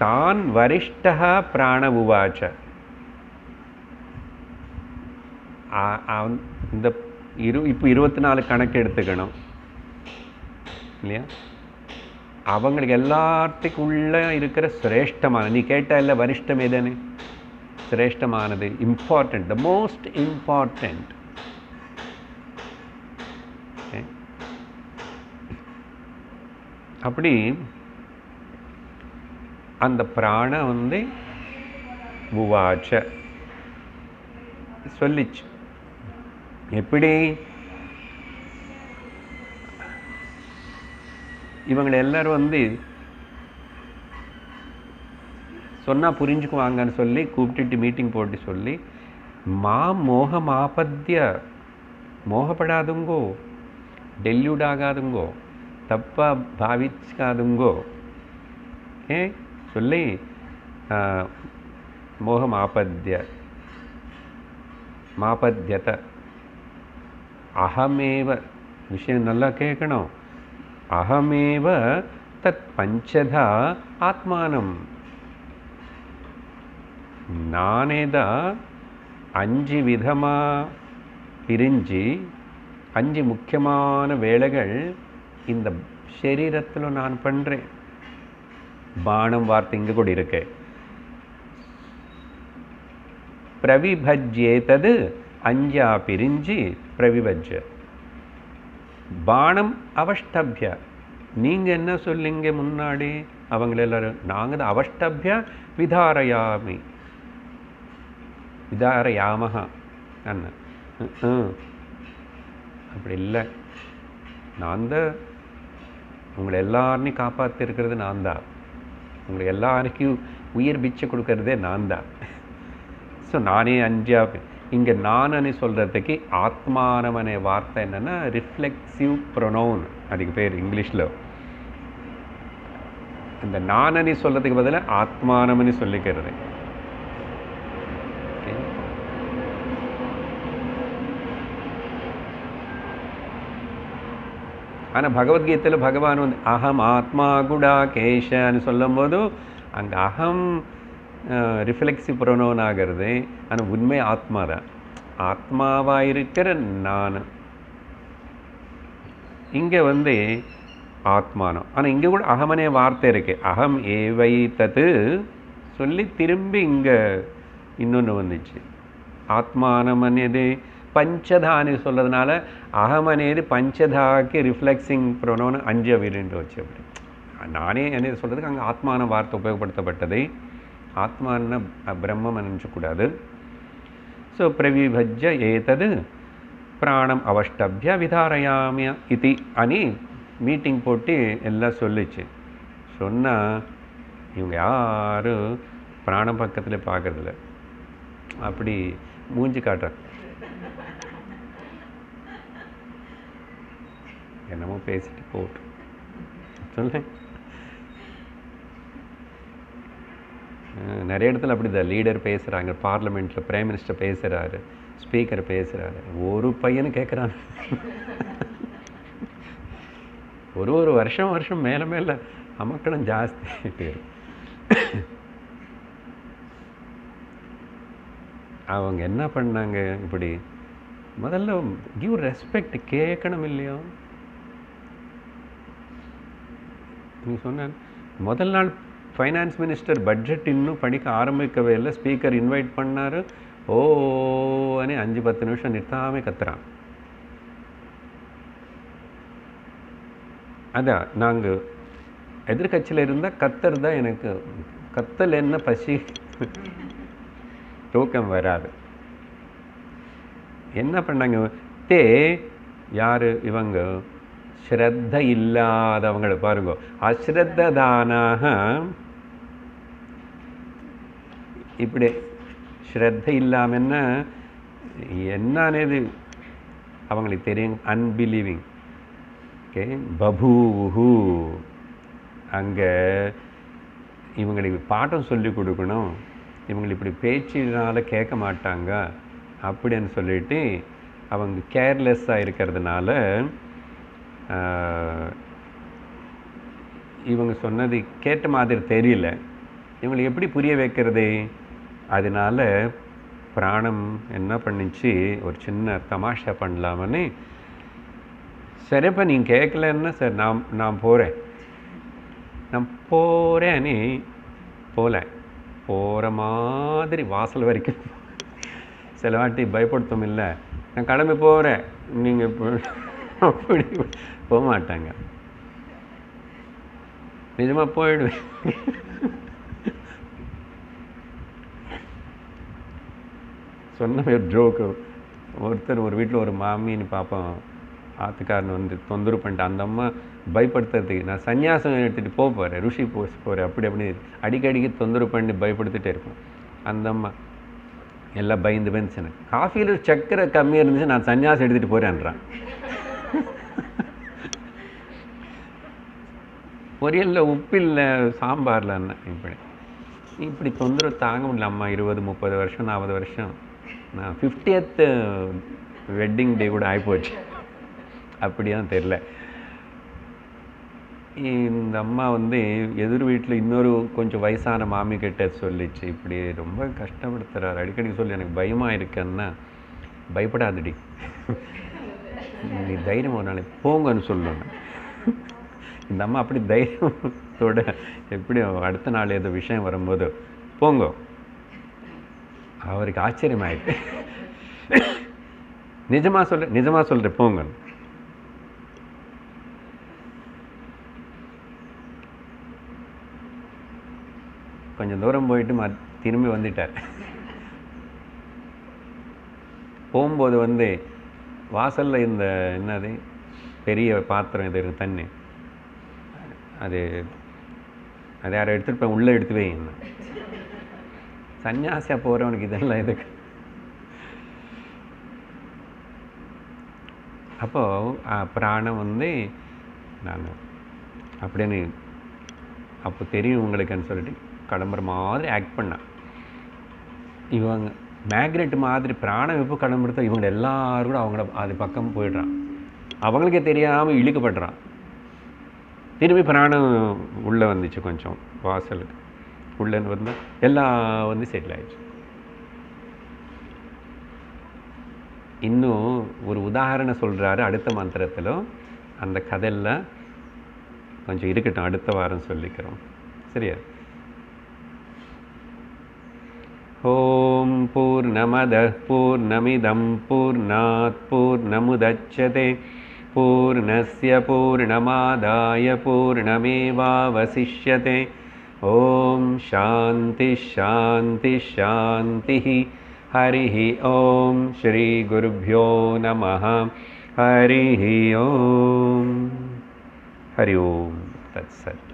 தான் வரிஷ்டா பிராண உவாச்ச. இந்த இப்போ 24 கணக்கு எடுத்துக்கணும் இல்லையா? அவங்களுக்கு எல்லாத்துக்குள்ள இருக்கிற சிரேஷ்டமான, நீ கேட்ட இல்லை வரிஷ்டம் எதுன்னு, சிரேஷ்டமானது, இம்பார்ட்டன்ட், த மோஸ்ட் இம்பார்ட்டன்ட். அப்படி அந்த பிராணம் வந்து உவாச்ச சொல்லிச்சு. எப்படி இவங்களை எல்லாரும் வந்து சொன்னால் புரிஞ்சுக்குவாங்கன்னு சொல்லி கூப்பிட்டுட்டு மீட்டிங் போட்டு சொல்லி மா மோகம் ஆபத்திய மோகப்படாதுங்கோ, டெல்யூட் ஆகாதுங்கோ, தப்பாக பாவிக்காதுங்கோ சொல்லி மோகம் ஆபத்திய மாபத்தியத அகமேவ, விஷயம் நல்லா கேட்கணும், அகமேவ தத் பஞ்சதா ஆத்மானம், நானே தான் 5 விதமாக பிரிஞ்சு 5 முக்கியமான வேலைகள் இந்த சரீரத்தில் நான் பண்ணுறேன். பானம் வார்த்தை இங்கே கூட இருக்கு. பிரவிபஜ்யேதது 5 பிரிஞ்சு பிரவிபஜ்ய. பானம் அவஷ்டபிய, நீங்கள் என்ன சொல்லிங்க முன்னாடி அவங்க எல்லாரும், நாங்கள் தான் அவஷ்டபிய விதாரயாமி விதாரயாமஹா அண்ணா. அப்படி இல்லை, நான் தான் உங்களை எல்லாரையும் காப்பாற்றிருக்கிறது நான் தான், உங்களை எல்லாருக்கும் உயிர் பிச்சை கொடுக்கறதே நான் தான். ஸோ நானே 5 இங்கே நானு சொல்கிறதுக்கு ஆத்மானமனே வார்த்தை என்னென்னா ரிஃப்ளெக்சிவ் ப்ரொனவுன், அதுக்கு பேர் இங்கிலீஷில். இந்த நானனி சொல்கிறதுக்கு பதிலாக ஆத்மானமனி சொல்லிக்கிறது. ஆனால் பகவத்கீதையில் பகவான் வந்து அகம் ஆத்மா குடா கேஷன்னு சொல்லும் போது அங்கே அகம் ரிஃப்ளெக்சிவ் ப்ரொனவுன் ஆகிறது. ஆனால் உண்மை ஆத்மா தான், ஆத்மாவாக இருக்கிற நான். இங்கே வந்து ஆத்மானம், ஆனால் இங்கே கூட அகமனே வார்த்தை இருக்கு. அகம் ஏவை தத்து சொல்லி திரும்பி இங்கே இன்னொன்று வந்துச்சு. ஆத்மானம் అనేది பஞ்சதா అని சொல்கிறதுனால அகம் అనేది பஞ்சதாக்கு ரிஃப்ளெக்சிங் ப்ரொனவுன் 5 விருண்டு வச்சு. அப்படி நானே అనేది சொல்கிறதுக்கு அங்கே ஆத்மான வார்த்தை உபயோகப்படுத்தப்பட்டது. ஆத்மான பிரம்மம் நினச்சக்கூடாது. ஸோ பிரவிபஜ்ய ஏதது பிராணம் அவஷ்டபிய விதாரயாமிய இதி అని மீட்டிங் போட்டு எல்லாம் சொல்லிச்சு. சொன்னால் இவங்க யாரும் பிராணம் பக்கத்தில் பார்க்குறதில்ல, அப்படி மூஞ்சி காட்டுறாங்க. என்னமோ பேசிட்டு போட்டு சொல்ல. நிறைய இடத்துல அப்படி தான் லீடர் பேசுகிறாங்க, பார்லிமெண்ட்டில் பிரைம் மினிஸ்டர் பேசுகிறாரு, ஸ்பீக்கர் பேசுகிறாரு, ஒரு பையனு கேட்குறாங்க. ஒரு வருஷம் மேலே மேலே அமக்கணும் ஜாஸ்தி பேர். அவங்க என்ன பண்ணாங்க, இப்படி முதல்ல கிவ் ரெஸ்பெக்ட் கேட்கணும் இல்லையோ. நீ சொன்ன முதல் நாள் ஃபைனான்ஸ் மினிஸ்டர் பட்ஜெட் இன்னும் படிக்க ஆரம்பிக்கவே இல்லை, ஸ்பீக்கர் இன்வைட் பண்ணார், ஓ అని 5-10 நிமிஷம் நிறுத்தாமல் கத்துறான். அதான் நாங்கள் எதிர்கட்சியில் இருந்தால் கத்தர் தான் எனக்கு, கத்தல் என்ன பசி தூக்கம் வராது. என்ன பண்ணாங்க தே யார் இவங்க, ஸ்ரத்த இல்லாதவங்களை பாருங்க, அஸ்ரத்ததானாக. இப்படி ஸ்ரத்த இல்லாமன்னா என்னது அவங்களுக்கு தெரியும், அன்பிலீவிங். ஓகே, பபூஹு. அங்கே இவங்களுக்கு பாட்டம் சொல்லி கொடுக்கணும், இவங்களை இப்படி பேச்சினால கேட்க மாட்டாங்க அப்படின்னு சொல்லிட்டு அவங்க கேர்லெஸ்ஸாக இருக்கிறதுனால இவங்க சொன்னது கேட்ட மாதிரி தெரியல, இவங்களை எப்படி புரிய வைக்கிறது. அதனால பிராணம் என்ன பண்ணிச்சு, ஒரு சின்ன தமாஷா பண்ணலாமன்னு, சரிப்பா நீங்கள் கேட்கலன்னா சார் நான் போகிறேன், நான் போகிறேன்னு போகல, போகிற மாதிரி வாசல் வரைக்கும் சில வாட்டி பயப்படுத்தும் இல்லை, நான் கிளம்பி போகிறேன் நீங்கள் அப்படி போக மாட்டாங்க, நிஜமாக போயிடுவேன். சொன்ன ஒரு ஜோக்கு, ஒருத்தர் ஒரு வீட்டில் ஒரு மாமின்னு பார்ப்போம், ஆத்துக்காரன் வந்து தொந்தரவு பண்ணிட்டு அந்த அம்மா பயப்படுத்துறதுக்கு நான் சன்னியாசம் எடுத்துகிட்டு போகிறேன், ருஷி போகிறேன், அப்படி அடிக்கடிக்கு தொந்தரவு பண்ணி பயப்படுத்திட்டே இருக்கும். அந்த அம்மா எல்லாம் பயந்து சொன்னேன், காஃபியில் சக்கரை கம்மியாக இருந்துச்சு, நான் சன்னியாசம் எடுத்துகிட்டு போகிறேன்றான். பொரியலில் உப்பு இல்லை, சாம்பாரில் என்ன இப்படி தொந்தரவு தாங்க முடியல. அம்மா 20-30 வருஷம் 40 வருஷம், நான் 50th வெட்டிங் டே கூட ஆகிப்போச்சு. அப்படிதான் தெரில. இந்த அம்மா வந்து எதிர் வீட்டில் இன்னொரு கொஞ்சம் வயசான மாமி கிட்ட சொல்லிச்சு, இப்படி ரொம்ப கஷ்டப்படுத்துகிறார், அடிக்கடி சொல்லி எனக்கு பயமாக இருக்குன்னா, பயப்படாதடி, நீ தைரியம் ஒரு நாளைக்கு போங்கன்னு சொல்லணும். இந்த அம்மா அப்படி தைரியத்தோட எப்படி அடுத்த நாள் ஏதோ விஷயம் வரும்போது போங்க, அவருக்கு ஆச்சரியமாயிட்டு, நிஜமாக சொல்கிறேன் போங்க. கொஞ்சம் தூரம் போயிட்டு திரும்பி வந்துட்டார். போகும்போது வந்து வாசலில் இந்த என்னது பெரிய பாத்திரம் இது இருக்குது தண்ணி, அது யாரை எடுத்துகிட்டு போய் உள்ளே எடுத்து வைங்க. சன்னியாசியாக போகிறவனுக்கு இதெல்லாம் எதுக்கு? அப்போது பிராணம் வந்து நான் அப்படின்னு அப்போ தெரியும் உங்களுக்குன்னு சொல்லிட்டு கிளம்புற மாதிரி ஆக்ட் பண்ணான். இவங்க மேக்னெட் மாதிரி பிராணம் எப்போ கிளம்புறதோ இவங்க எல்லோரும் கூட அவங்கள அது பக்கம் போயிடுறான், அவங்களுக்கே தெரியாமல் இழுக்கப்படுறான். திரும்பி பிராணம் உள்ளே வந்துச்சு, கொஞ்சம் வாசலுக்கு உள்ளேன்னு வந்தால் எல்லாம் வந்து செட்டில் ஆயிடுச்சு. இன்னும் ஒரு உதாரணம் சொல்கிறாரு அடுத்த மந்திரத்தில், அந்த கதையெல்லாம் கொஞ்சம் இருக்கட்டும், அடுத்த வாரம் சொல்லிக்கிறோம், சரியா? ஓம் பூர்ணமதః பூர்ணமிதம் பூர்ணாத் பூர்ணமுதச்யதே பூர்ணஸ்ய பூர்ணமாதாய பூர்ணமேவாவசிஷ்யதே. ஓம் சாந்தி சாந்தி சாந்தி. हरिः ओम श्री गुरुभ्यो नमः. हरिः ओम. हरि ओम तत्सत्.